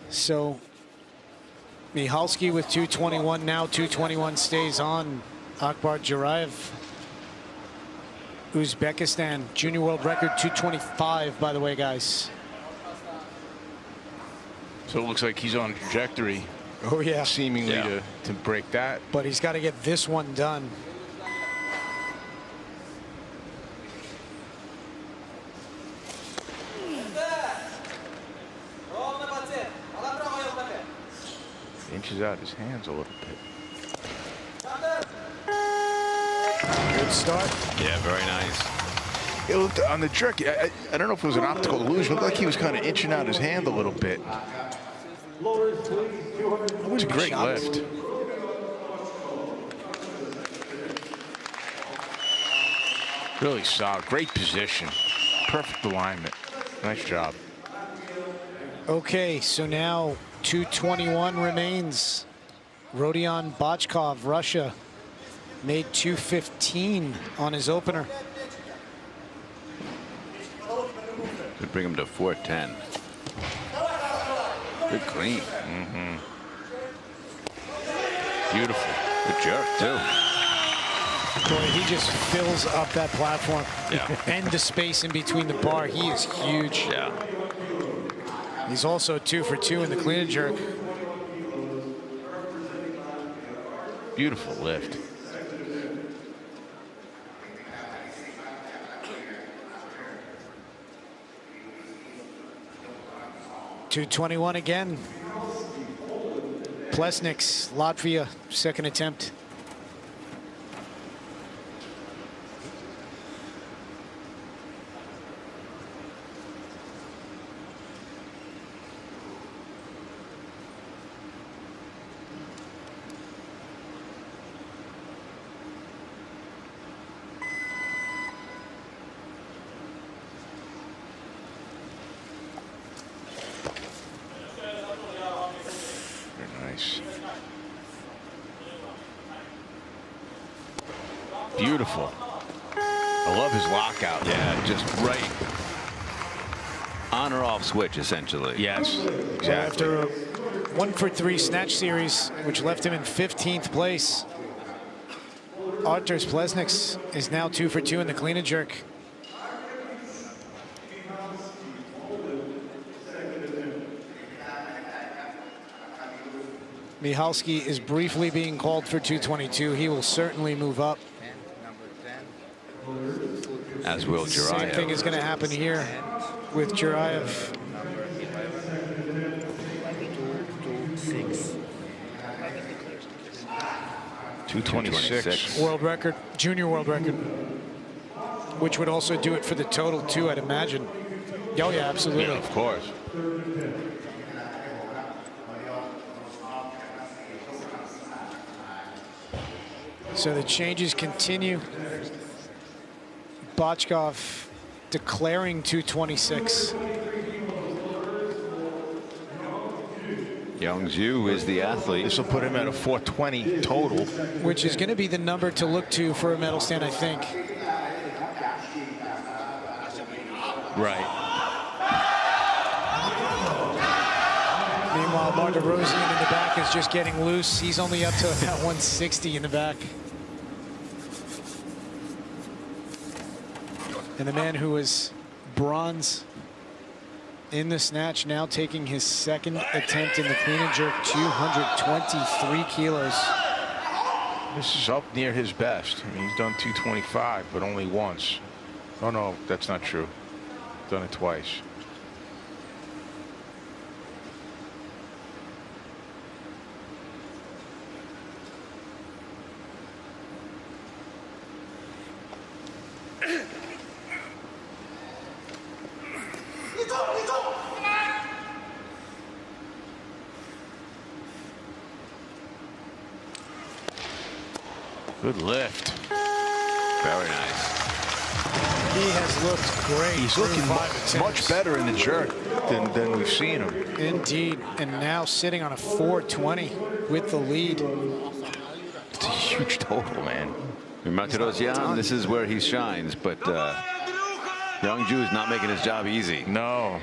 So, Michalski with 221 now. 221 stays on. Akbar Jurayev, Uzbekistan. Junior world record 225, by the way, guys. So it looks like he's on a trajectory. Oh, yeah. Seemingly to break that. But he's got to get this one done. Inches out his hands a little bit. Good start. Yeah, very nice. It looked on the jerk. I don't know if it was an optical illusion. It looked like he was kind of inching out his hand a little bit. It was a great lift. Really solid. Great position. Perfect alignment. Nice job. Okay, so now 221 remains. Rodion Bachkov, Russia, made 215 on his opener. Could bring him to 410. Good clean. Beautiful. Good jerk, too. Boy, he just fills up that platform. Yeah. And the space in between the bar. He is huge. Yeah. He's also 2 for 2 in the clean and jerk. Beautiful lift. .221 again. Plesniks, Latvia, second attempt. Beautiful. I love his lockout. Yeah, just right. On or off switch, essentially. Yes, exactly. After a 1 for 3 snatch series, which left him in 15th place, Arturs Plesniks is now 2 for 2 in the clean and jerk. Michalski is briefly being called for 222. He will certainly move up. As will Jurayev. Same thing is going to happen here with Jurayev. 226. World record, junior world record, which would also do it for the total too, I'd imagine. Oh yeah, absolutely. Yeah, of course. So the changes continue. Bachkov declaring 226. Youngju is the athlete. This will put him at a 420 total. Which is going to be the number to look to for a medal stand, I think. Right. Meanwhile, Martirosyan in the back is just getting loose. He's only up to about 160 in the back. And the man who was bronze in the snatch now taking his second attempt in the clean and jerk, 223 kilos. This is up near his best. I mean, he's done 225, but only once. Oh, no, that's not true. Done it twice. Good lift. Very nice. He has looked great. He's looking much better in the jerk than we've seen him. Indeed. And now sitting on a 420 with the lead. It's a huge total, man. Martirosyan, this is where he shines, but Young Ju is not making his job easy. No.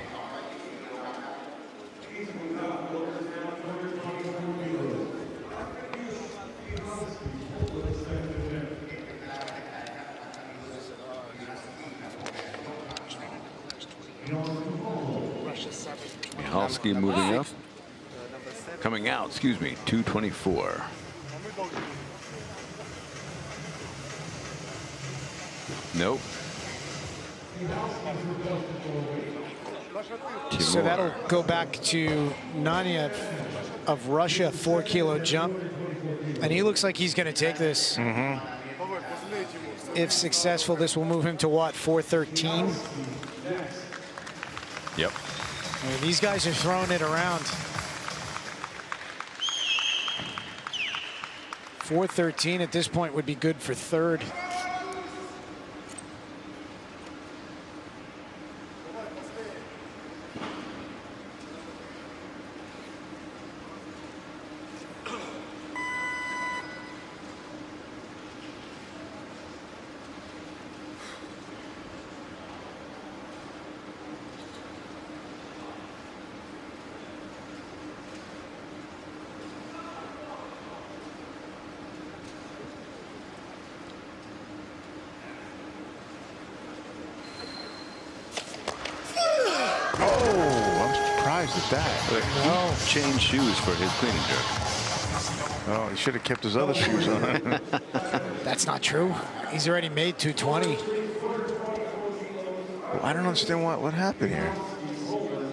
Mihalski moving up. Coming out, excuse me, 224. Nope. So that'll go back to Nanya of Russia, 4-kilo jump. And he looks like he's going to take this. If successful, this will move him to what, 413? Yep. I mean, these guys are throwing it around. 413 at this point would be good for third. That. He changed shoes for his clean and jerk. Oh, he should have kept his other shoes on. That's not true. He's already made 220. Well, I don't understand what happened here.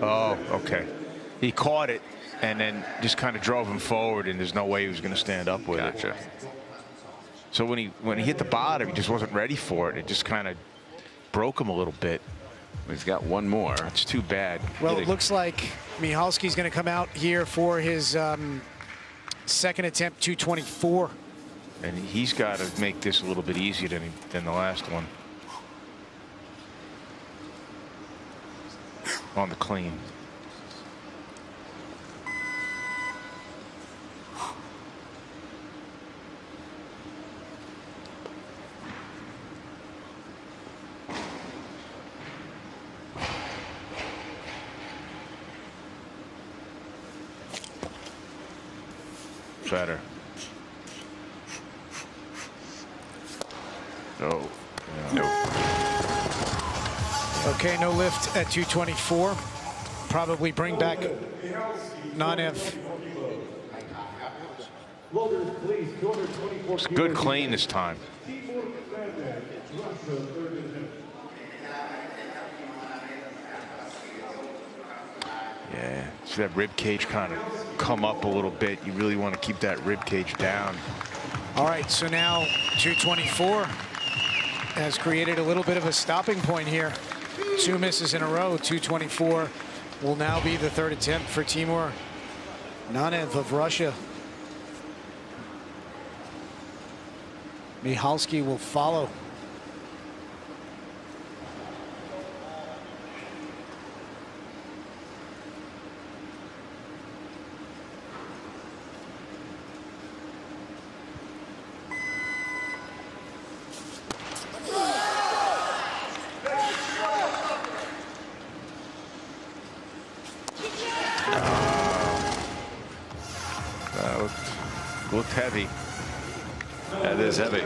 Oh, okay. He caught it and then just kind of drove him forward, and there's no way he was going to stand up with it. So when he hit the bottom, he just wasn't ready for it. It just kind of broke him a little bit. He's got one more. It's too bad. Well, it looks like Mihalski's going to come out here for his second attempt, 224. And he's got to make this a little bit easier than the last one. On the clean. Better. Oh. No. Okay, no lift at 224. Probably bring back Nanev. It's a good clean this time. Yeah, see that rib cage kind of come up a little bit. You really want to keep that rib cage down. All right, so now 224 has created a little bit of a stopping point here. 2 misses in a row. 224 will now be the third attempt for Timur Nanev of Russia. Mihalski will follow. Looked heavy. That is heavy.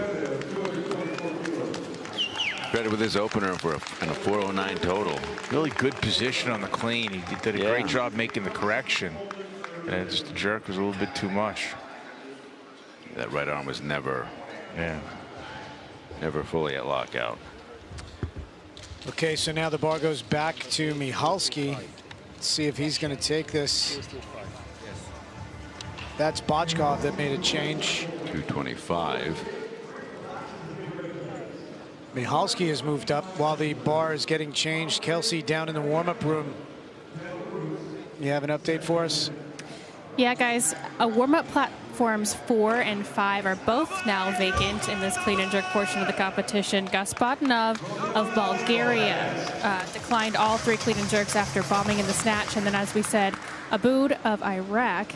Credit with his opener for a 409 total. Really good position on the clean. He did a great job making the correction. And just the jerk was a little bit too much. That right arm was never fully at lockout. Okay, so now the bar goes back to Michalski. Let's see if he's going to take this. That's Botchkov that made a change. 225. Michalski has moved up while the bar is getting changed. Kelsey down in the warm-up room. You have an update for us? Yeah, guys, warm-up platforms 4 and 5 are both now vacant in this clean and jerk portion of the competition. Gospodinov of Bulgaria declined all 3 clean and jerks after bombing in the snatch. And then, as we said, Aboud of Iraq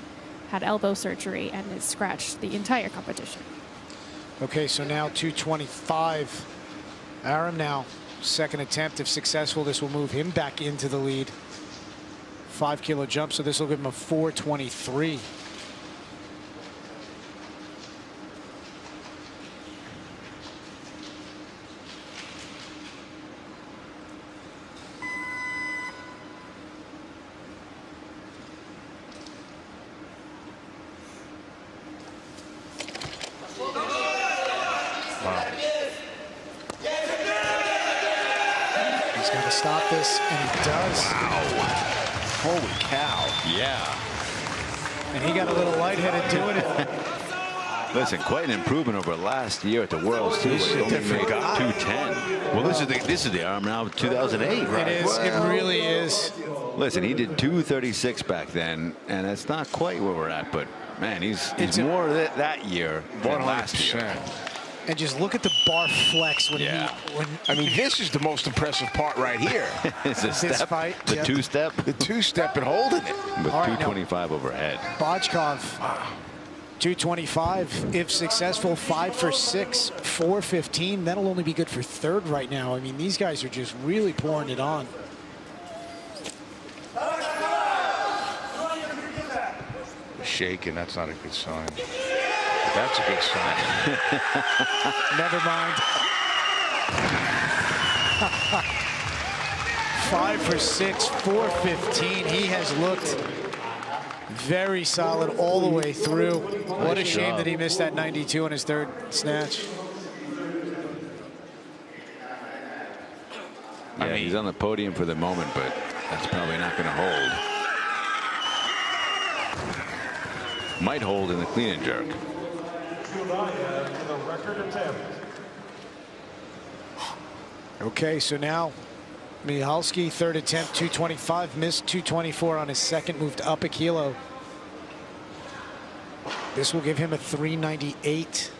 had elbow surgery and has scratched the entire competition. Okay, so now 225. Aram now, second attempt. If successful, this will move him back into the lead. 5 kilo jump, so this will give him a 423. He's going to stop this, and he does. Wow. Holy cow. Yeah. And he got a little lightheaded doing it. Listen, quite an improvement over last year at the Worlds too. He only made 210. Well, this is the arm now of 2008. Right? It is. It really is. Listen, he did 236 back then, and that's not quite where we're at. But man, he's more that year than last year. And just look at the bar flex when I mean, this is the most impressive part right here. It's a step, fight, the two-step. The two-step and holding it. With 225 overhead. Botchkov, 225. If successful, 5 for 6, 415. That'll only be good for third right now. I mean, these guys are just really pouring it on. Shaking, that's not a good sign. That's a good sign. Never mind. 5 for 6, 415. He has looked very solid all the way through. What a shame that he missed that 92 on his third snatch. Yeah, he's on the podium for the moment, but that's probably not going to hold. Might hold in the clean and jerk. Okay, so now Michalski, third attempt, 225, missed 224 on his second, moved up a kilo. This will give him a 398.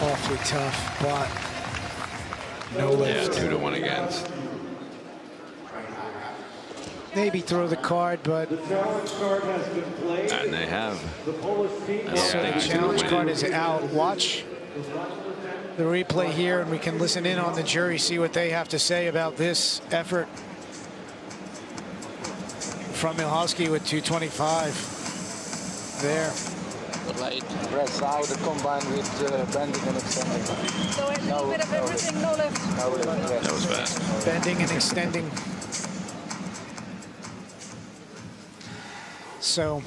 Awfully tough, but no lift. Yeah, 2-1 against. Maybe throw the card, but and they have. So the challenge card is out. Watch the replay here, and we can listen in on the jury, see what they have to say about this effort from Michalski with 225 there. Right. Press out combined with bending and extending. So a little bit of everything, no lift. No lift. Yes. That was fast. Bending and extending. So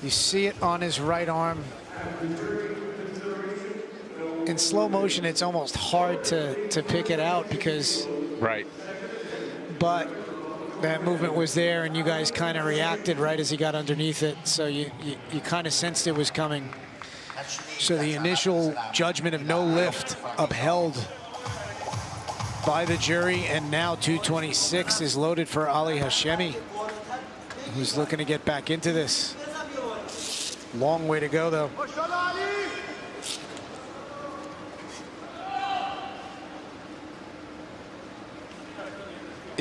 you see it on his right arm. In slow motion, it's almost hard to pick it out because. Right. But that movement was there, and you guys kind of reacted right as he got underneath it. So you kind of sensed it was coming. So the initial judgment of no lift upheld by the jury, and now 226 is loaded for Elias Schemey, who's looking to get back into this. Long way to go, though.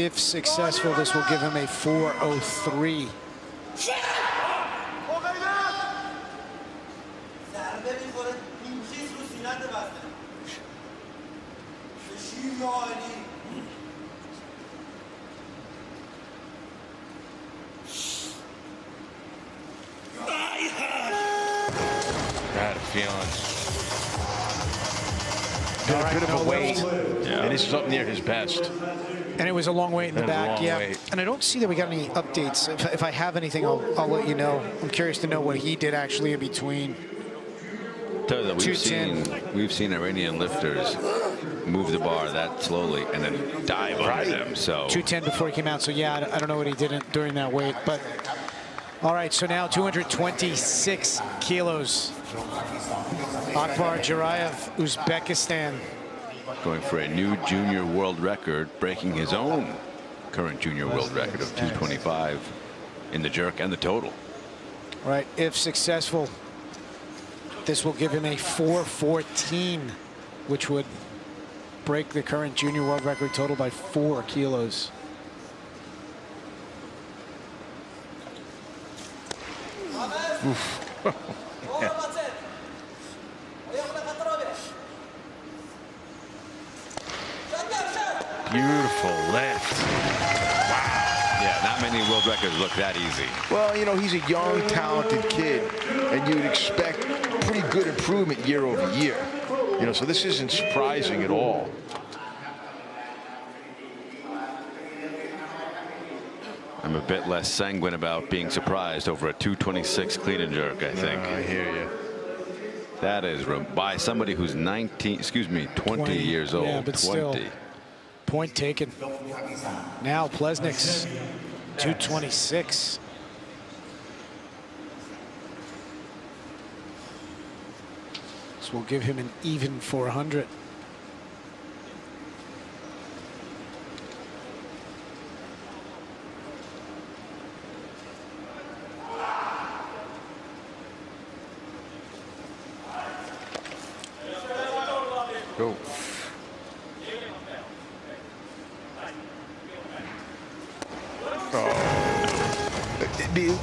If successful, this will give him a 403. Got a feeling. Got a bit of a wait, and this is up near his best. And it was a long wait in the back, yeah. Wait. And I don't see that we got any updates. If I have anything, I'll let you know. I'm curious to know what he did actually in between. Tell you that we've seen Iranian lifters move the bar that slowly and then dive under them. So 210 before he came out. So yeah, I don't know what he did during that weight, but all right. So now 226 kilos. Akbar Jarayev, Uzbekistan. Going for a new junior world record, breaking his own current junior world record of 225 in the jerk and the total. Right, if successful, this will give him a 414, which would break the current junior world record total by 4 kilos. Oof. Yeah. Beautiful lift. Wow. Yeah, not many world records look that easy. Well, you know, he's a young, talented kid, and you'd expect pretty good improvement year over year. You know, so this isn't surprising at all. I'm a bit less sanguine about being surprised over a 226 clean and jerk, I think. I hear you. That is by somebody who's 20 years old. Yeah, but 20. still. Point taken. Now Plesnik's 226. This will give him an even 400. Go.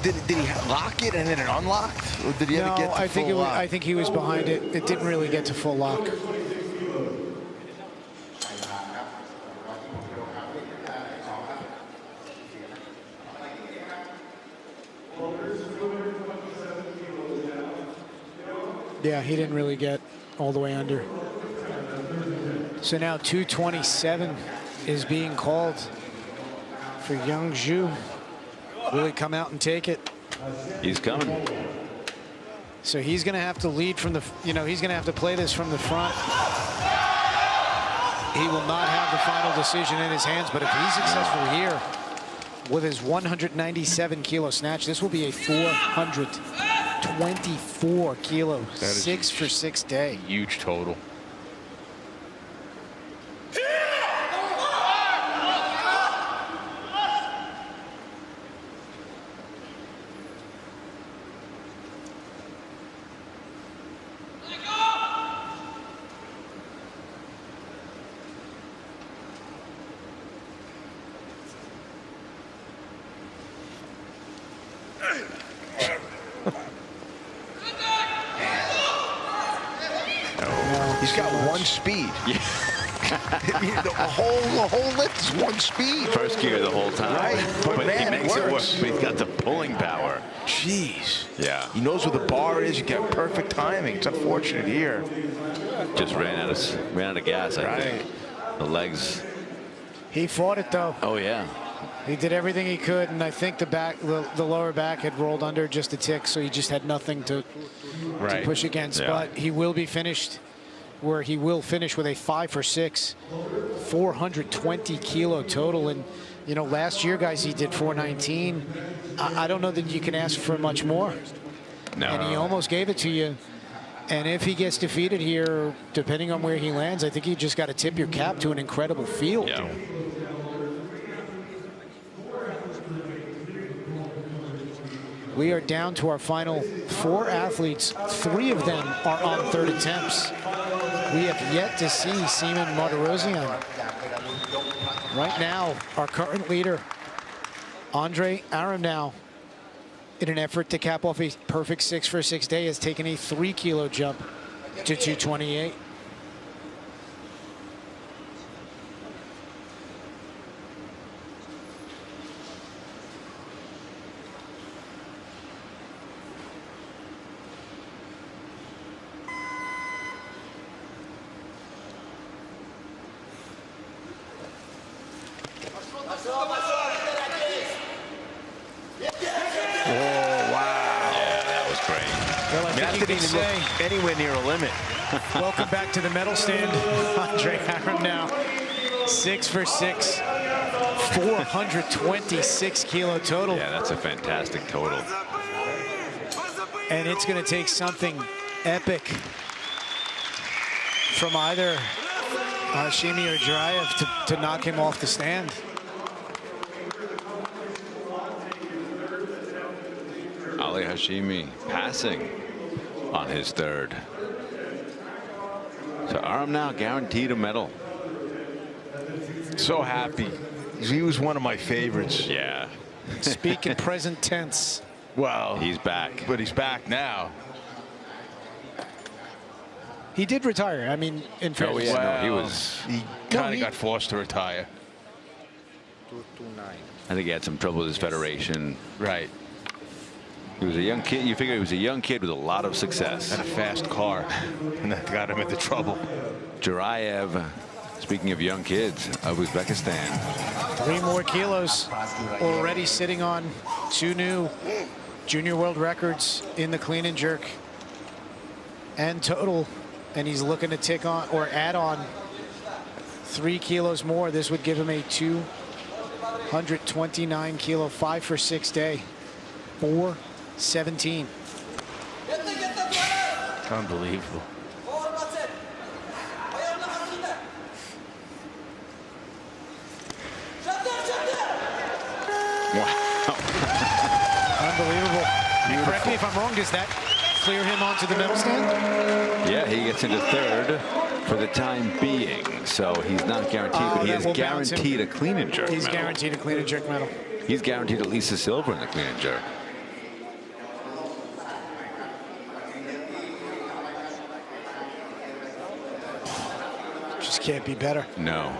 Did he lock it and then it unlocked? Or did he ever get to full lock? I think he was behind it. It didn't really get to full lock. Yeah, he didn't really get all the way under. So now 227 is being called for Young Zhu. Will he come out and take it? He's coming. So he's going to have to lead from the, he's going to have to play this from the front. He will not have the final decision in his hands, but if he's successful here with his 197 kilo snatch, this will be a 424 kilo, 6 for 6 day. Huge total. He's got one speed. Yeah. the whole lift is one speed. First gear the whole time. Right. But man, he makes it work. works. But he's got the pulling power. Jeez. Yeah. He knows where the bar is. You got perfect timing. It's unfortunate here. Just ran out of gas, I think. The legs. He fought it though. Oh yeah. He did everything he could, and I think the lower back had rolled under just a tick, so he just had nothing to push against. Yeah. But he will be finished, where he will finish with a 5 for 6, 420 kilo total. And last year, guys, he did 419. I don't know that you can ask for much more. No. And he almost gave it to you. And if he gets defeated here, depending on where he lands, I think you just got to tip your cap to an incredible field. Yeah. We are down to our final 4 athletes. 3 of them are on 3rd attempts. We have yet to see Mon Martirosyan. Right now, our current leader, Andre Arямnov, in an effort to cap off a perfect 6-for-6 day, has taken a 3-kilo jump to 228. Anywhere near a limit. Welcome back to the medal stand, Andre Arямnov. 6-for-6, 426 kilo total. Yeah, that's a fantastic total. And it's going to take something epic from either Hashemi or Jurayev to knock him off the stand. Ali Hashemi passing on his third. So Arямnov guaranteed a medal. So happy. He was one of my favorites. Yeah. Speak in present tense. Well, he's back. But he's back now. He did retire. I mean, in fairness. Oh, yeah, no, he kind of got forced to retire. I think he had some trouble with his federation. Right. He was a young kid. You figure he was a young kid with a lot of success. And a fast car. And that got him into trouble. Jurayev, speaking of young kids, of Uzbekistan. 3 more kilos already sitting on 2 new junior world records in the clean and jerk and total. And he's looking to tick on or add on 3 kilos more. This would give him a 229 kilo 5-for-6 day. 417. Unbelievable. Wow. Unbelievable. And correct me if I'm wrong, does that clear him onto the medal stand? Yeah, he gets into third for the time being. So he's not guaranteed, but he is guaranteed a clean and jerk He's medal. guaranteed a clean and jerk medal. He's guaranteed at least a silver in the clean and jerk. Just can't be better. No.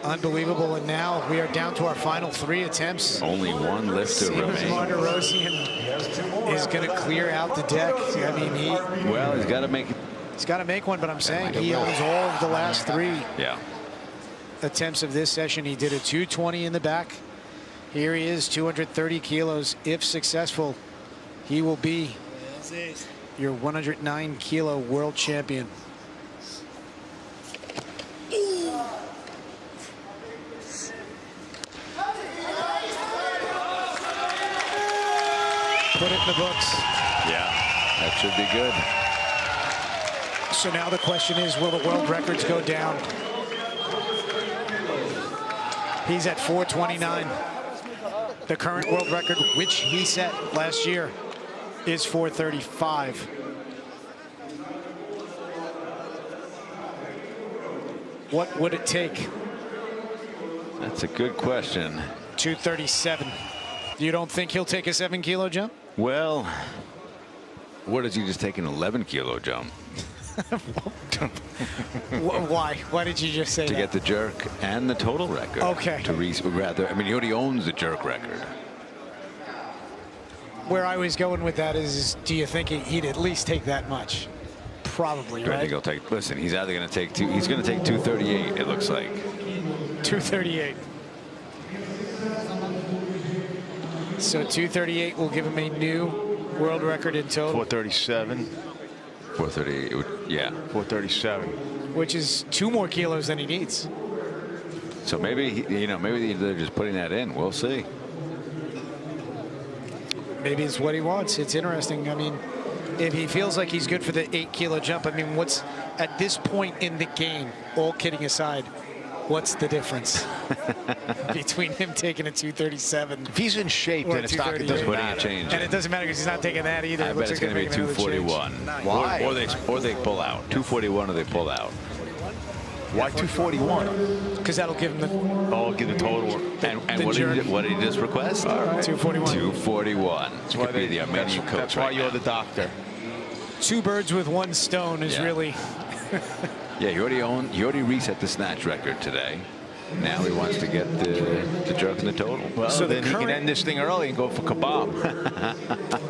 Unbelievable. And now we are down to our final 3 attempts. Only one lift to remain. Mon Martirosyan is going to clear out the deck. I mean, well, he's got to make. He's got to make one, but I'm saying he owns all of the last 3 attempts of this session. He did a 220 in the back. Here he is, 230 kilos. If successful, he will be your 109 kilo world champion. Put it in the books. Yeah, that should be good. So now the question is, will the world records go down? He's at 429. The current world record, which he set last year, is 435. What would it take? That's a good question. 237. You don't think he'll take a 7-kilo jump? Well, what does he just take an 11-kilo jump? Why? Why did you just say that? To get the jerk and the total record. Okay. To rather, I mean, he already owns the jerk record. Where I was going with that is, do you think he'd at least take that much? Probably, right? I think he'll take. Listen, he's either going to take two. He's going to take 238. It looks like. 238. So 238 will give him a new world record in total. 437. 438. Yeah. 437. Which is 2 more kilos than he needs. So maybe, maybe they're just putting that in. We'll see. Maybe it's what he wants. It's interesting. I mean, if he feels like he's good for the 8-kilo jump, I mean, what's at this point in the game, all kidding aside, what's the difference between him taking a 237? If he's in shape, then it's not. It doesn't matter. And it doesn't matter because he's not taking that either. I bet it's going to be 241. Why? Or they pull out. 241 or they pull out. Why 241? Because that'll give him the... Oh, give the total. And what did he just request? All right. 241. 241. That's why be the Armenian coach. That's why you're the doctor. 2 birds with 1 stone is really... Yeah, he already reset the snatch record today. Now he wants to get the jerk and the total. Well, so then he can end this thing early and go for kebab.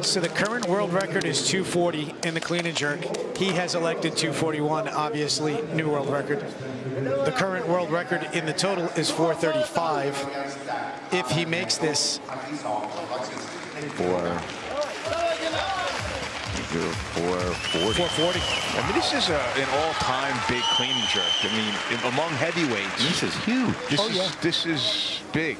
So the current world record is 240 in the clean and jerk. He has elected 241, obviously, new world record. The current world record in the total is 435. If he makes this... 440. I mean, this is an all-time big clean and jerk. I mean, among heavyweights, this is huge. This is big.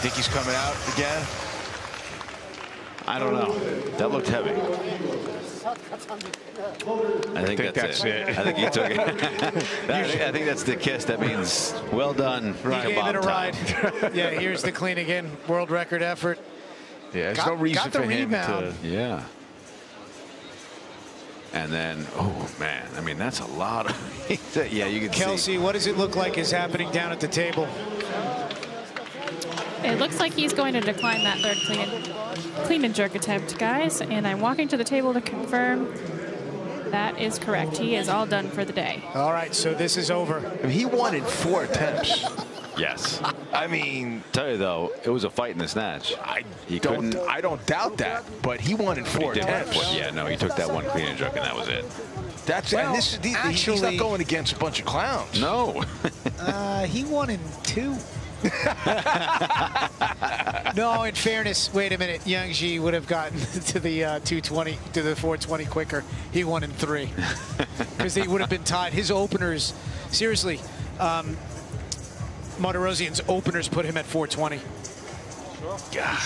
Think he's coming out again? I don't know. That looked heavy. I think that's it. I think he took it. I think that's the kiss. That means well done. He gave it a ride. Yeah, here's the clean again. World record effort. Yeah, there's no reason for him to. Yeah. And then, oh man, I mean that's a lot of. Yeah, you can Kelsey, what does it look like is happening down at the table? It looks like he's going to decline that third clean and jerk attempt, guys. And I'm walking to the table to confirm that is correct. He is all done for the day. All right, so this is over. I mean, he won in 4 attempts. Yes. I mean, tell you though, it was a fight in the snatch. I don't doubt that, but he won in 4 attempts. Yeah, no, he took that one clean and jerk, and that was it. That's and this is actually, he's not going against a bunch of clowns. No. He won in 2. No, in fairness, wait a minute. Yang Ji would have gotten to the 220, to the 420 quicker. He won in 3 because they would have been tied. His openers, seriously, Martirosyan's openers put him at 420. Yeah,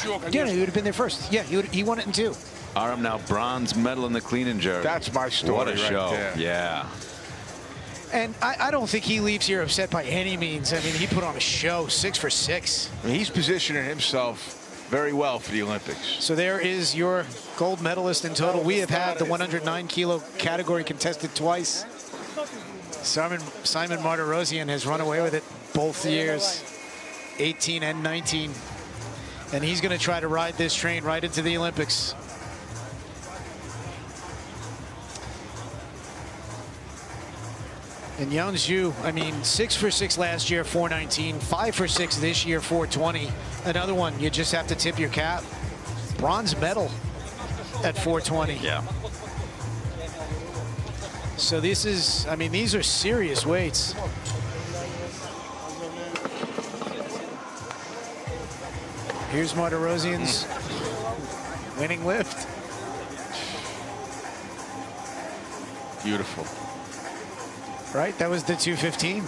he would have been there first. Yeah, he won it in 2. Aram now bronze medal in the clean and jerk. That's my story. What a right show! There. Yeah. And I don't think he leaves here upset by any means. I mean, he put on a show, 6 for 6. I mean, he's positioning himself very well for the Olympics. So there is your gold medalist in total. We have had the 109 kilo category contested twice. Simon Martirosyan has run away with it both years, 18 and 19. And he's going to try to ride this train right into the Olympics. And Yang Zhu, I mean, 6 for 6 last year, 419, 5 for 6 this year, 420. Another one, you just have to tip your cap. Bronze medal at 420. Yeah. So this is, I mean, these are serious weights. Here's Martirosyan's winning lift. Beautiful. Right, that was the 215.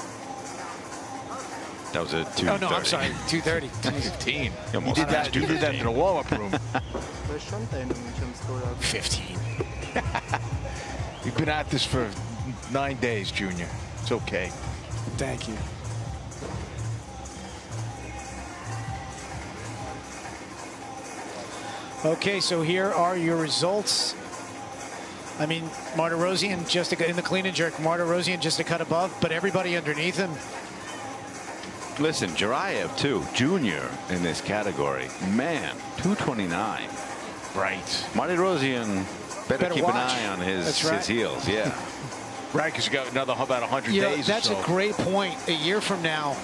That was a 230. Oh no, I'm sorry, 230. 215. You did that. You did that in the warm-up room. 15. You've been at this for 9 days, Junior. It's okay. Thank you. Okay, so here are your results. I mean, Martirosyan just in the clean and jerk. Martirosyan just a cut above, but everybody underneath him. Listen, Jurayev too, junior in this category. Man, 229. Right. Martirosyan better keep watch. an eye on his heels. Yeah. Right, because you got about 100 You know, days. that's or so. a great point. A year from now,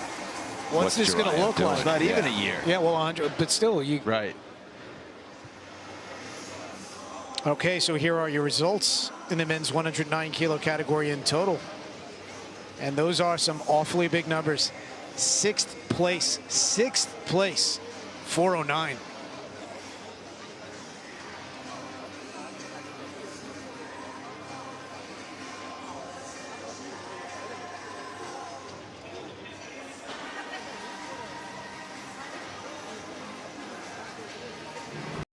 what's this going to look like? It's not even a year. Yeah, well, 100, but still, you. Right. Okay, so here are your results in the men's 109 kilo category in total. And those are some awfully big numbers. Sixth place, 409.